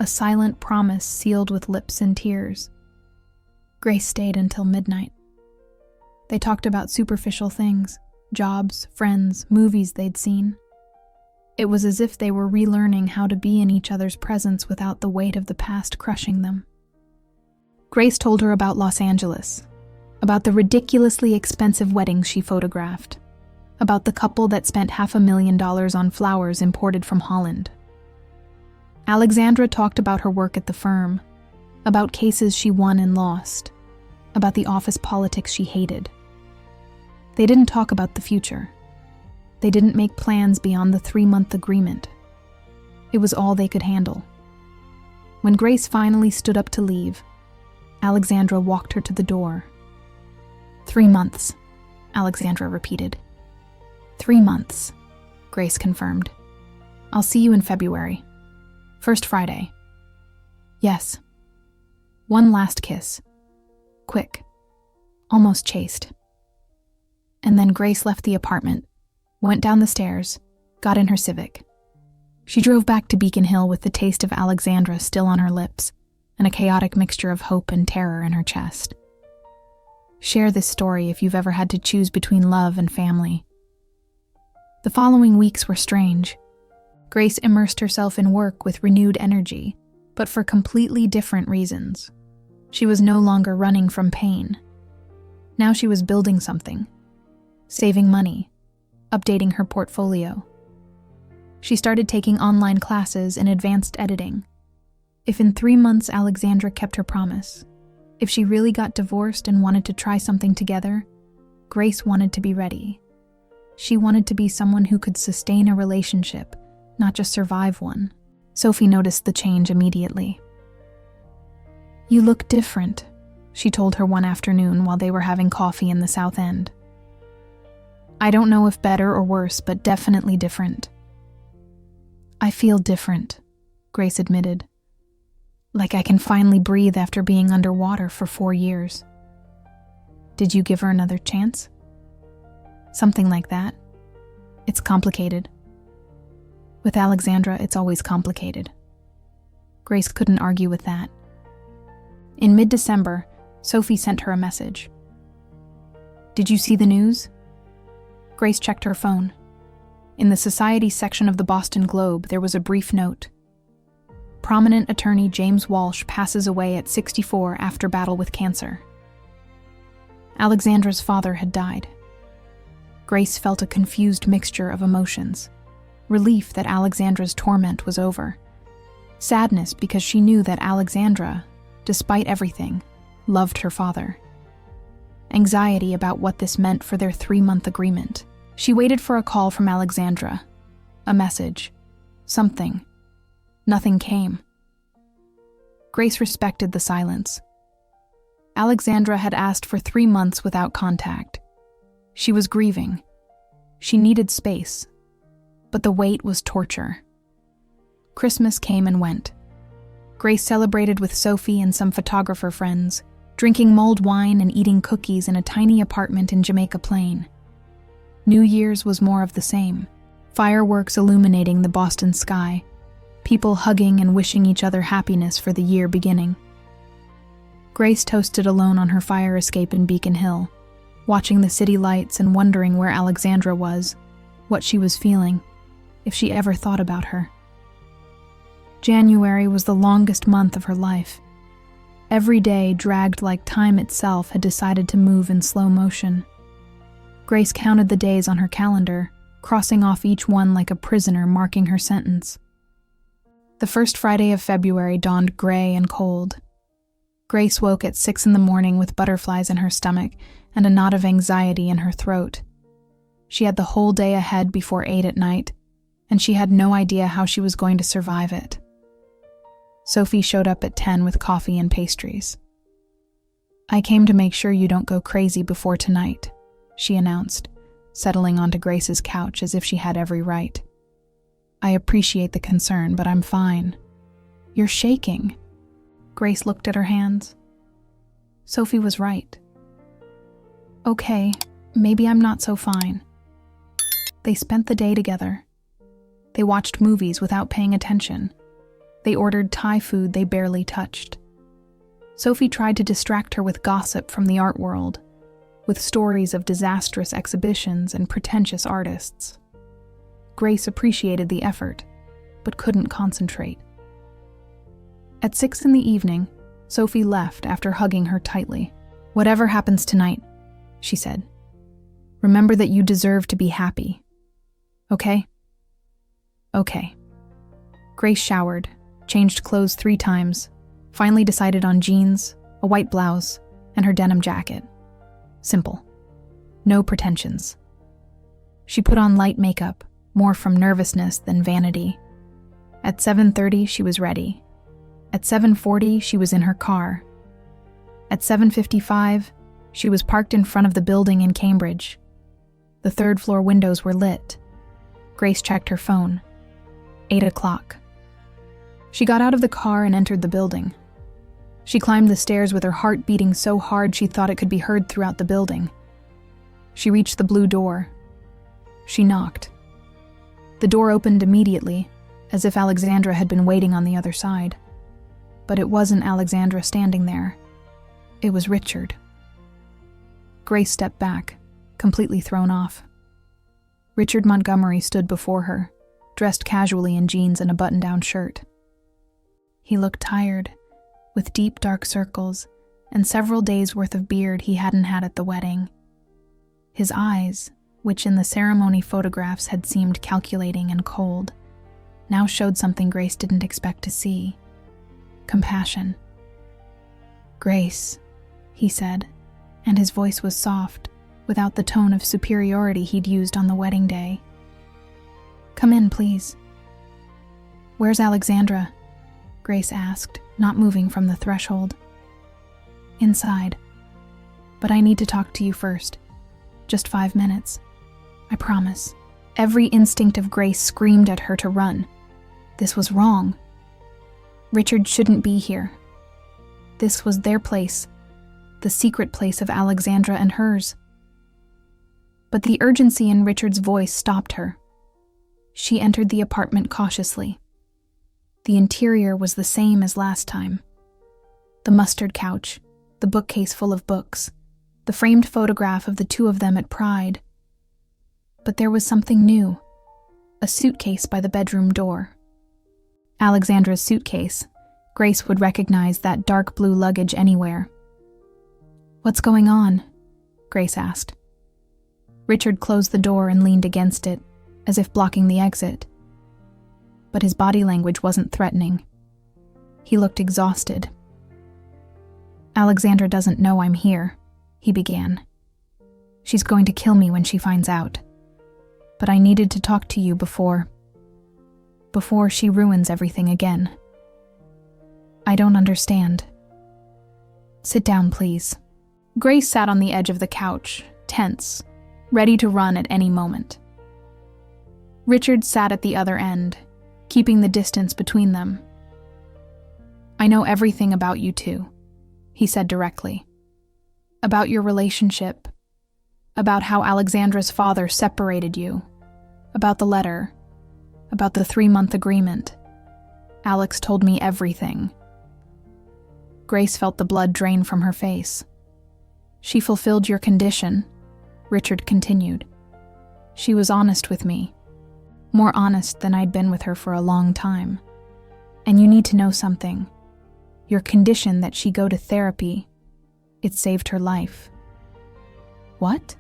A silent promise sealed with lips and tears. Grace stayed until midnight. They talked about superficial things, jobs, friends, movies they'd seen. It was as if they were relearning how to be in each other's presence without the weight of the past crushing them. Grace told her about Los Angeles, about the ridiculously expensive weddings she photographed, about the couple that spent $500,000 on flowers imported from Holland. Alexandra talked about her work at the firm, about cases she won and lost, about the office politics she hated. They didn't talk about the future. They didn't make plans beyond the 3-month agreement. It was all they could handle. When Grace finally stood up to leave, Alexandra walked her to the door. 3 months, Alexandra repeated. 3 months, Grace confirmed. I'll see you in February. First Friday. Yes. One last kiss. Quick. Almost chaste. And then Grace left the apartment, went down the stairs, got in her Civic. She drove back to Beacon Hill with the taste of Alexandra still on her lips and a chaotic mixture of hope and terror in her chest. Share this story if you've ever had to choose between love and family. The following weeks were strange. Grace immersed herself in work with renewed energy, but for completely different reasons. She was no longer running from pain. Now she was building something, saving money, updating her portfolio. She started taking online classes in advanced editing. If in 3 months Alexandra kept her promise, if she really got divorced and wanted to try something together, Grace wanted to be ready. She wanted to be someone who could sustain a relationship, not just survive one. Sophie noticed the change immediately. You look different, she told her one afternoon while they were having coffee in the South End. I don't know if better or worse, but definitely different. I feel different, Grace admitted. Like I can finally breathe after being underwater for 4 years. Did you give her another chance? Something like that. It's complicated. With Alexandra, it's always complicated. Grace couldn't argue with that. In mid-December, Sophie sent her a message. "Did you see the news?" Grace checked her phone. In the Society section of the Boston Globe, there was a brief note. Prominent attorney James Walsh passes away at 64 after battle with cancer. Alexandra's father had died. Grace felt a confused mixture of emotions. Relief that Alexandra's torment was over. Sadness because she knew that Alexandra, despite everything, loved her father. Anxiety about what this meant for their 3-month agreement. She waited for a call from Alexandra. A message. Something. Nothing came. Grace respected the silence. Alexandra had asked for 3 months without contact. She was grieving. She needed space. But the wait was torture. Christmas came and went. Grace celebrated with Sophie and some photographer friends, drinking mulled wine and eating cookies in a tiny apartment in Jamaica Plain. New Year's was more of the same. Fireworks illuminating the Boston sky. People hugging and wishing each other happiness for the year beginning. Grace toasted alone on her fire escape in Beacon Hill, watching the city lights and wondering where Alexandra was, what she was feeling, if she ever thought about her. January was the longest month of her life. Every day dragged like time itself had decided to move in slow motion. Grace counted the days on her calendar, crossing off each one like a prisoner marking her sentence. The first Friday of February dawned gray and cold. Grace woke at 6 a.m. with butterflies in her stomach and a knot of anxiety in her throat. She had the whole day ahead before 8 p.m, and she had no idea how she was going to survive it. Sophie showed up at 10 with coffee and pastries. "I came to make sure you don't go crazy before tonight," she announced, settling onto Grace's couch as if she had every right. "I appreciate the concern, but I'm fine." "You're shaking." Grace looked at her hands. Sophie was right. "Okay, maybe I'm not so fine." They spent the day together. They watched movies without paying attention. They ordered Thai food they barely touched. Sophie tried to distract her with gossip from the art world, with stories of disastrous exhibitions and pretentious artists. Grace appreciated the effort, but couldn't concentrate. At 6 p.m, Sophie left after hugging her tightly. "Whatever happens tonight," she said, "remember that you deserve to be happy. Okay?" "Okay." Grace showered, changed clothes 3 times, finally decided on jeans, a white blouse, and her denim jacket. Simple. No pretensions. She put on light makeup, more from nervousness than vanity. At 7:30, she was ready. At 7:40, she was in her car. At 7:55, she was parked in front of the building in Cambridge. The 3rd-floor windows were lit. Grace checked her phone. 8 o'clock. She got out of the car and entered the building. She climbed the stairs with her heart beating so hard she thought it could be heard throughout the building. She reached the blue door. She knocked. The door opened immediately, as if Alexandra had been waiting on the other side. But it wasn't Alexandra standing there. It was Richard. Grace stepped back, completely thrown off. Richard Montgomery stood before her, dressed casually in jeans and a button-down shirt. He looked tired, with deep dark circles and several days' worth of beard he hadn't had at the wedding. His eyes, which in the ceremony photographs had seemed calculating and cold, now showed something Grace didn't expect to see. Compassion. "Grace," he said, and his voice was soft, without the tone of superiority he'd used on the wedding day. "Come in, please." "Where's Alexandra?" Grace asked, not moving from the threshold. "Inside. But I need to talk to you first. Just 5 minutes. I promise." Every instinct of Grace screamed at her to run. This was wrong. Richard shouldn't be here. This was their place, the secret place of Alexandra and hers. But the urgency in Richard's voice stopped her. She entered the apartment cautiously. The interior was the same as last time. The mustard couch, the bookcase full of books, the framed photograph of the two of them at Pride. But there was something new, a suitcase by the bedroom door. Alexandra's suitcase. Grace would recognize that dark blue luggage anywhere. "What's going on?" Grace asked. Richard closed the door and leaned against it, as if blocking the exit. But his body language wasn't threatening. He looked exhausted. "Alexandra doesn't know I'm here," he began. "She's going to kill me when she finds out. But I needed to talk to you before she ruins everything again. I don't understand. Sit down, please." Grace sat on the edge of the couch, tense, ready to run at any moment. Richard sat at the other end, keeping the distance between them. "I know everything about you two," he said directly. "About your relationship, about how Alexandra's father separated you, about the letter, about the 3-month agreement. Alex told me everything." Grace felt the blood drain from her face. "She fulfilled your condition," Richard continued. "She was honest with me, more honest than I'd been with her for a long time. And you need to know something. Your condition that she go to therapy, it saved her life." "What?"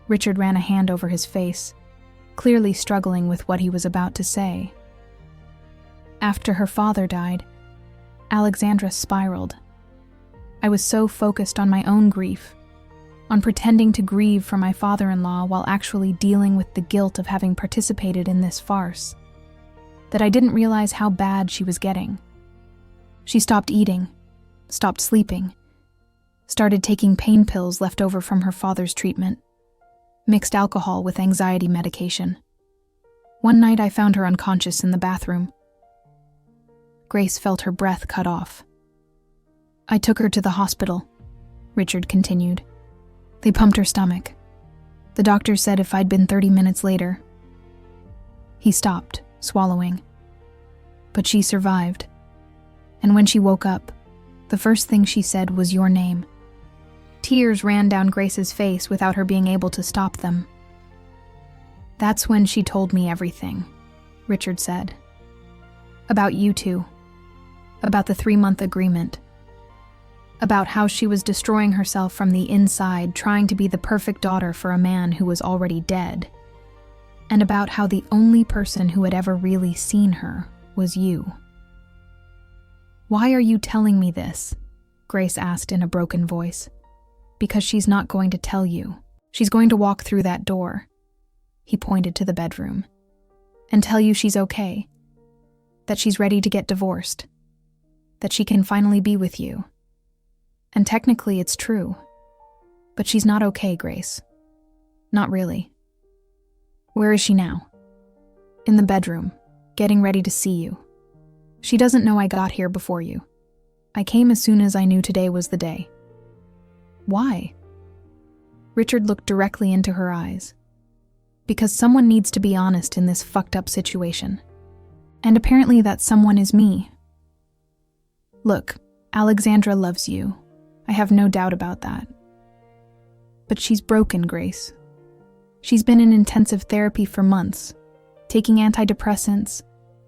Richard ran a hand over his face, clearly struggling with what he was about to say. "After her father died, Alexandra spiraled. I was so focused on my own grief, on pretending to grieve for my father-in-law while actually dealing with the guilt of having participated in this farce, that I didn't realize how bad she was getting. She stopped eating, stopped sleeping, started taking pain pills left over from her father's treatment, mixed alcohol with anxiety medication. One night I found her unconscious in the bathroom." Grace felt her breath cut off. "I took her to the hospital," Richard continued. "They pumped her stomach. The doctor said if I'd been 30 minutes later..." He stopped, swallowing. "But she survived. And when she woke up, the first thing she said was your name." Tears ran down Grace's face without her being able to stop them. "That's when she told me everything," Richard said. "About you two. About the 3-month agreement. About how she was destroying herself from the inside, trying to be the perfect daughter for a man who was already dead. And about how the only person who had ever really seen her was you." "Why are you telling me this?" Grace asked in a broken voice. "Because she's not going to tell you. She's going to walk through that door," he pointed to the bedroom, "and tell you she's okay, that she's ready to get divorced, that she can finally be with you. And technically it's true, but she's not okay, Grace. Not really." "Where is she now?" "In the bedroom, getting ready to see you. She doesn't know I got here before you. I came as soon as I knew today was the day." "Why?" Richard looked directly into her eyes. "Because someone needs to be honest in this fucked up situation. And apparently that someone is me. Look, Alexandra loves you. I have no doubt about that. But she's broken, Grace. She's been in intensive therapy for months, taking antidepressants,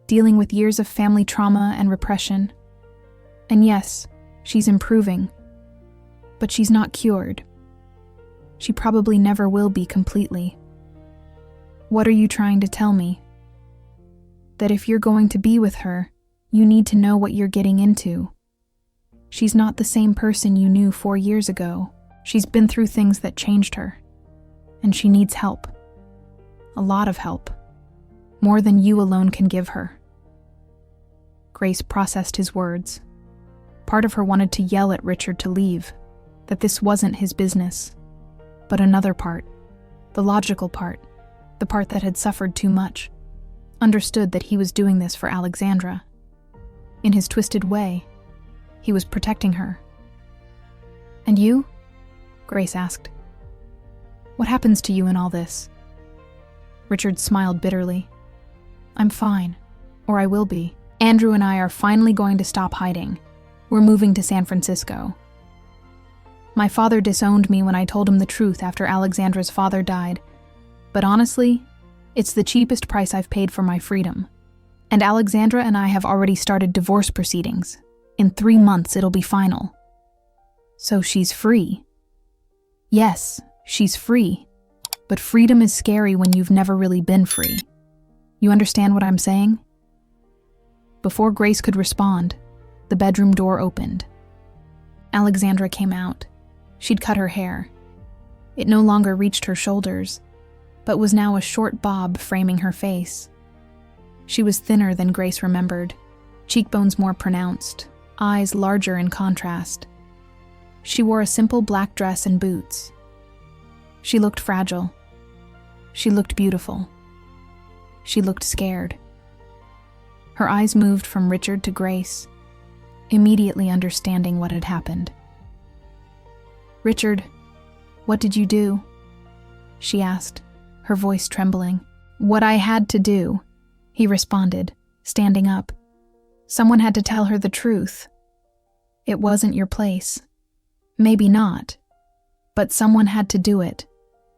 dealing with years of family trauma and repression. And yes, she's improving. But she's not cured. She probably never will be completely. What are you trying to tell me? That if you're going to be with her, you need to know what you're getting into. She's not the same person you knew 4 years ago. She's been through things that changed her. And she needs help. A lot of help. More than you alone can give her." Grace processed his words. Part of her wanted to yell at Richard to leave, that this wasn't his business. But another part, the logical part, the part that had suffered too much, understood that he was doing this for Alexandra. In his twisted way, he was protecting her. "And you?" Grace asked. "What happens to you in all this?" Richard smiled bitterly. "I'm fine, or I will be. Andrew and I are finally going to stop hiding. We're moving to San Francisco. My father disowned me when I told him the truth after Alexandra's father died, but honestly, it's the cheapest price I've paid for my freedom. And Alexandra and I have already started divorce proceedings. In 3 months, it'll be final. So she's free. Yes, she's free. But freedom is scary when you've never really been free. You understand what I'm saying? Before Grace could respond, the bedroom door opened. Alexandra came out. She'd cut her hair. It no longer reached her shoulders, but was now a short bob framing her face. She was thinner than Grace remembered, cheekbones more pronounced, eyes larger in contrast. She wore a simple black dress and boots. She looked fragile. She looked beautiful. She looked scared. Her eyes moved from Richard to Grace, immediately understanding what had happened. "Richard, what did you do?" she asked, her voice trembling. "What I had to do," he responded, standing up. "Someone had to tell her the truth. It wasn't your place. Maybe not, but someone had to do it."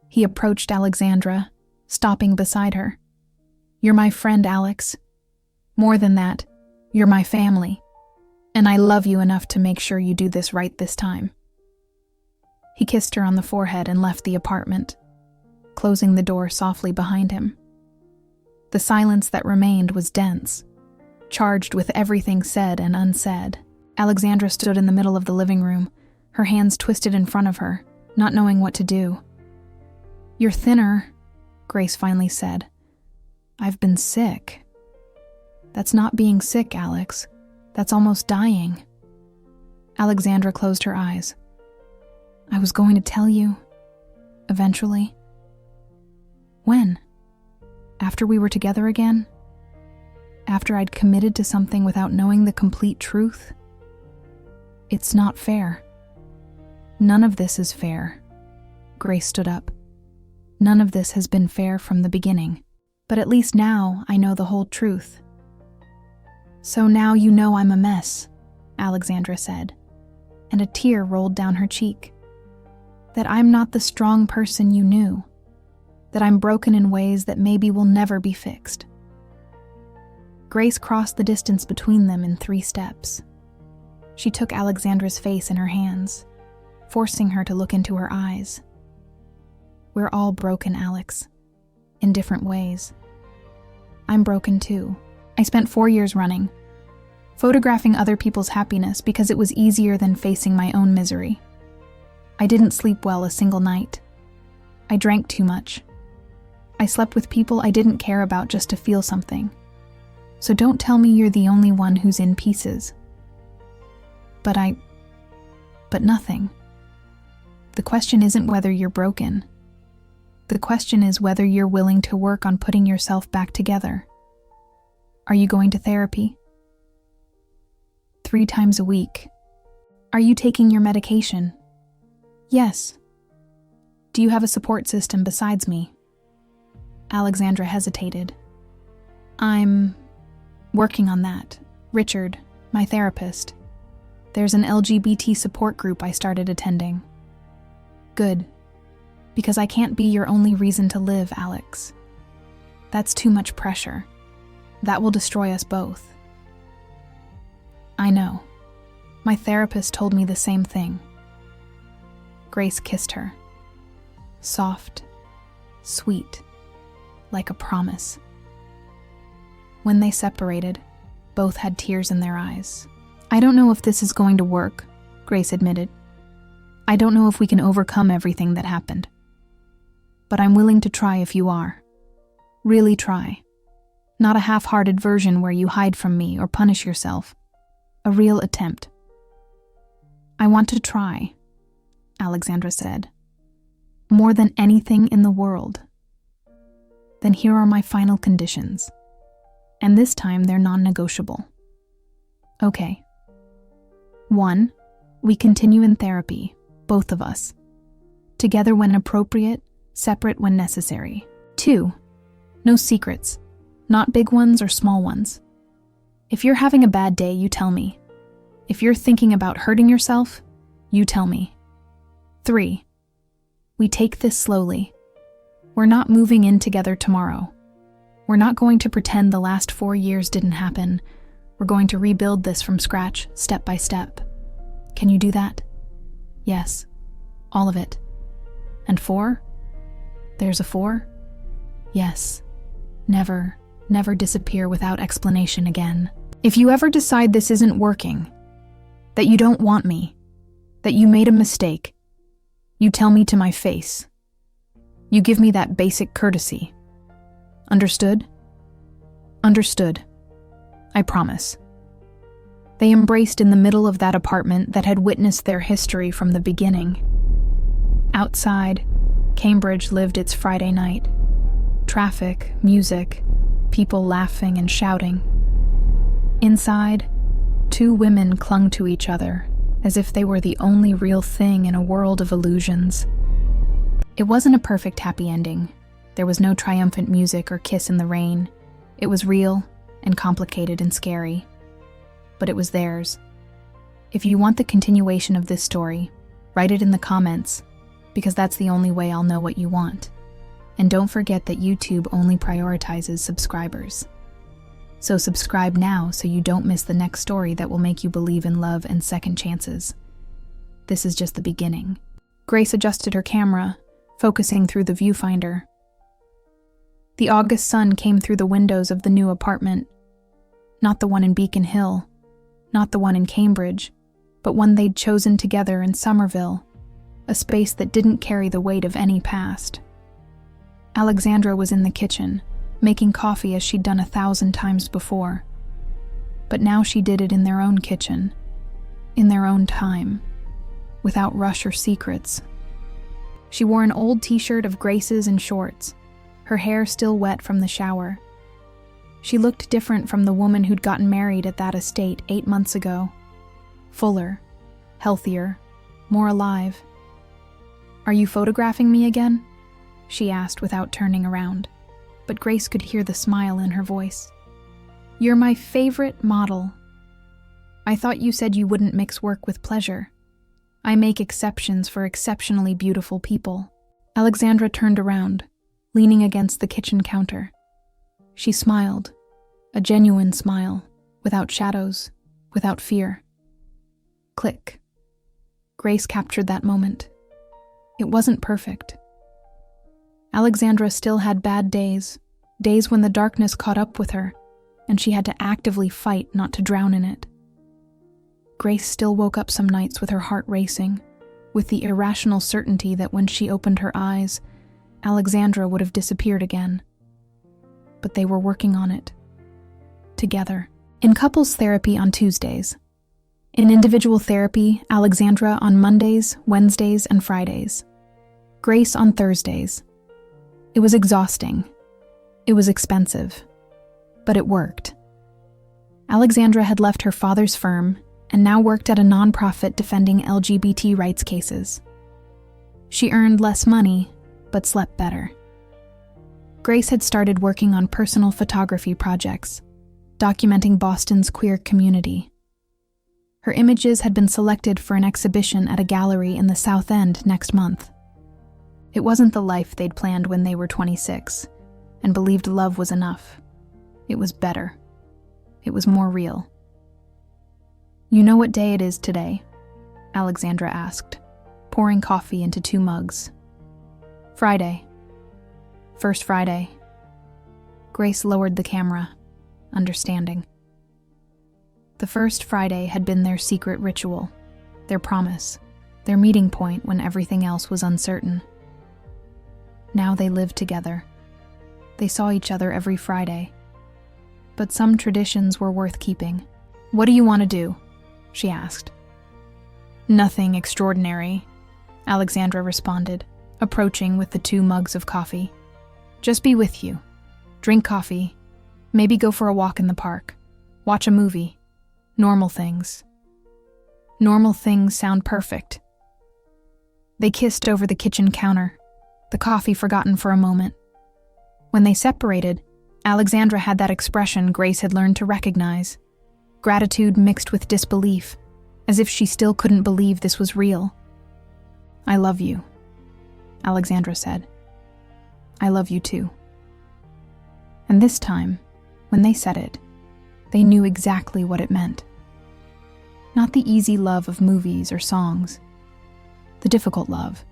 He approached Alexandra, stopping beside her. "You're my friend, Alex. More than that, you're my family, and I love you enough to make sure you do this right this time." He kissed her on the forehead and left the apartment, closing the door softly behind him. The silence that remained was dense, charged with everything said and unsaid. Alexandra stood in the middle of the living room, her hands twisted in front of her, not knowing what to do. "You're thinner," Grace finally said. "I've been sick." "That's not being sick, Alex. That's almost dying." Alexandra closed her eyes. "I was going to tell you, eventually." "When? After we were together again? After I'd committed to something without knowing the complete truth? It's not fair. None of this is fair." Grace stood up. "None of this has been fair from the beginning, but at least now I know the whole truth." "So now you know I'm a mess," Alexandra said, and a tear rolled down her cheek. "That I'm not the strong person you knew. That I'm broken in ways that maybe will never be fixed." Grace crossed the distance between them in 3 steps. She took Alexandra's face in her hands, forcing her to look into her eyes. "We're all broken, Alex, in different ways. I'm broken too. I spent 4 years running, photographing other people's happiness because it was easier than facing my own misery. I didn't sleep well a single night. I drank too much. I slept with people I didn't care about just to feel something. So don't tell me you're the only one who's in pieces." But nothing. The question isn't whether you're broken. The question is whether you're willing to work on putting yourself back together. Are you going to therapy? 3 times a week. Are you taking your medication? Yes. Do you have a support system besides me? Alexandra hesitated. I'm working on that. Richard, my therapist. There's an LGBT support group I started attending. Good. Because I can't be your only reason to live, Alex. That's too much pressure. That will destroy us both. I know. My therapist told me the same thing. Grace kissed her. Soft, sweet, like a promise. When they separated, both had tears in their eyes. I don't know if this is going to work, Grace admitted. I don't know if we can overcome everything that happened. But I'm willing to try if you are. Really try. Not a half-hearted version where you hide from me or punish yourself. A real attempt. I want to try, Alexandra said. More than anything in the world. Then here are my final conditions. And this time they're non-negotiable. Okay. 1. We continue in therapy, both of us. Together when appropriate, separate when necessary. 2. No secrets, not big ones or small ones. If you're having a bad day, you tell me. If you're thinking about hurting yourself, you tell me. 3. We take this slowly. We're not moving in together tomorrow. We're not going to pretend the last 4 years didn't happen. We're going to rebuild this from scratch, step by step. Can you do that? Yes. All of it. And 4? There's a 4? Yes. Never disappear without explanation again. If you ever decide this isn't working, that you don't want me, that you made a mistake, you tell me to my face. You give me that basic courtesy. Understood? Understood. I promise. They embraced in the middle of that apartment that had witnessed their history from the beginning. Outside, Cambridge lived its Friday night. Traffic, music, people laughing and shouting. Inside, 2 women clung to each other as if they were the only real thing in a world of illusions. It wasn't a perfect happy ending. There was no triumphant music or kiss in the rain. It was real and complicated and scary. But it was theirs. If you want the continuation of this story, write it in the comments, because that's the only way I'll know what you want. And don't forget that YouTube only prioritizes subscribers. So subscribe now so you don't miss the next story that will make you believe in love and second chances. This is just the beginning. Grace adjusted her camera, focusing through the viewfinder. The August sun came through the windows of the new apartment. Not the one in Beacon Hill, not the one in Cambridge, but one they'd chosen together in Somerville, a space that didn't carry the weight of any past. Alexandra was in the kitchen, making coffee as she'd done 1,000 times before. But now she did it in their own kitchen, in their own time, without rush or secrets. She wore an old t-shirt of Grace's and shorts, her hair still wet from the shower. She looked different from the woman who'd gotten married at that estate 8 months ago. Fuller, healthier, more alive. "Are you photographing me again?" she asked without turning around, but Grace could hear the smile in her voice. "You're my favorite model. I thought you said you wouldn't mix work with pleasure. I make exceptions for exceptionally beautiful people." Alexandra turned around, leaning against the kitchen counter. She smiled, a genuine smile, without shadows, without fear. Click. Grace captured that moment. It wasn't perfect. Alexandra still had bad days, days when the darkness caught up with her, and she had to actively fight not to drown in it. Grace still woke up some nights with her heart racing, with the irrational certainty that when she opened her eyes, Alexandra would have disappeared again. But they were working on it. Together. In couples therapy on Tuesdays. In individual therapy, Alexandra on Mondays, Wednesdays, and Fridays. Grace on Thursdays. It was exhausting. It was expensive. But it worked. Alexandra had left her father's firm and now worked at a nonprofit defending LGBT rights cases. She earned less money, but slept better. Grace had started working on personal photography projects, documenting Boston's queer community. Her images had been selected for an exhibition at a gallery in the South End next month. It wasn't the life they'd planned when they were 26, and believed love was enough. It was better. It was more real. "You know what day it is today?" Alexandra asked, pouring coffee into 2 mugs. "Friday. First Friday." Grace lowered the camera, understanding. The first Friday had been their secret ritual, their promise, their meeting point when everything else was uncertain. Now they lived together. They saw each other every Friday. But some traditions were worth keeping. "What do you want to do?" she asked. "Nothing extraordinary," Alexandra responded, approaching with the 2 mugs of coffee. "Just be with you. Drink coffee. Maybe go for a walk in the park. Watch a movie. Normal things." Normal things sound perfect. They kissed over the kitchen counter, the coffee forgotten for a moment. When they separated, Alexandra had that expression Grace had learned to recognize. Gratitude mixed with disbelief, as if she still couldn't believe this was real. "I love you," Alexandra said. "I love you too." And this time, when they said it, they knew exactly what it meant. Not the easy love of movies or songs. The difficult love.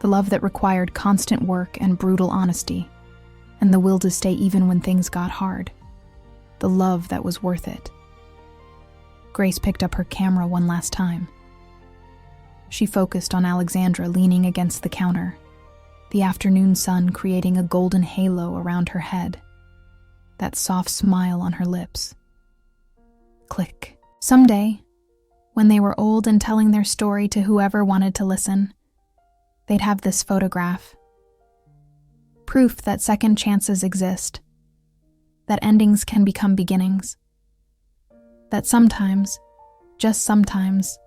The love that required constant work and brutal honesty, and the will to stay even when things got hard. The love that was worth it. Grace picked up her camera one last time. She focused on Alexandra leaning against the counter, the afternoon sun creating a golden halo around her head, that soft smile on her lips. Click. Someday, when they were old and telling their story to whoever wanted to listen, they'd have this photograph. Proof that second chances exist, that endings can become beginnings, that sometimes, just sometimes,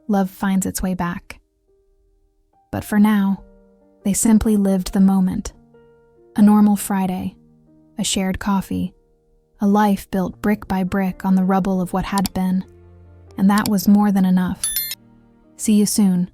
love finds its way back. But for now, they simply lived the moment. A normal Friday, a shared coffee, a life built brick by brick on the rubble of what had been, and that was more than enough. See you soon.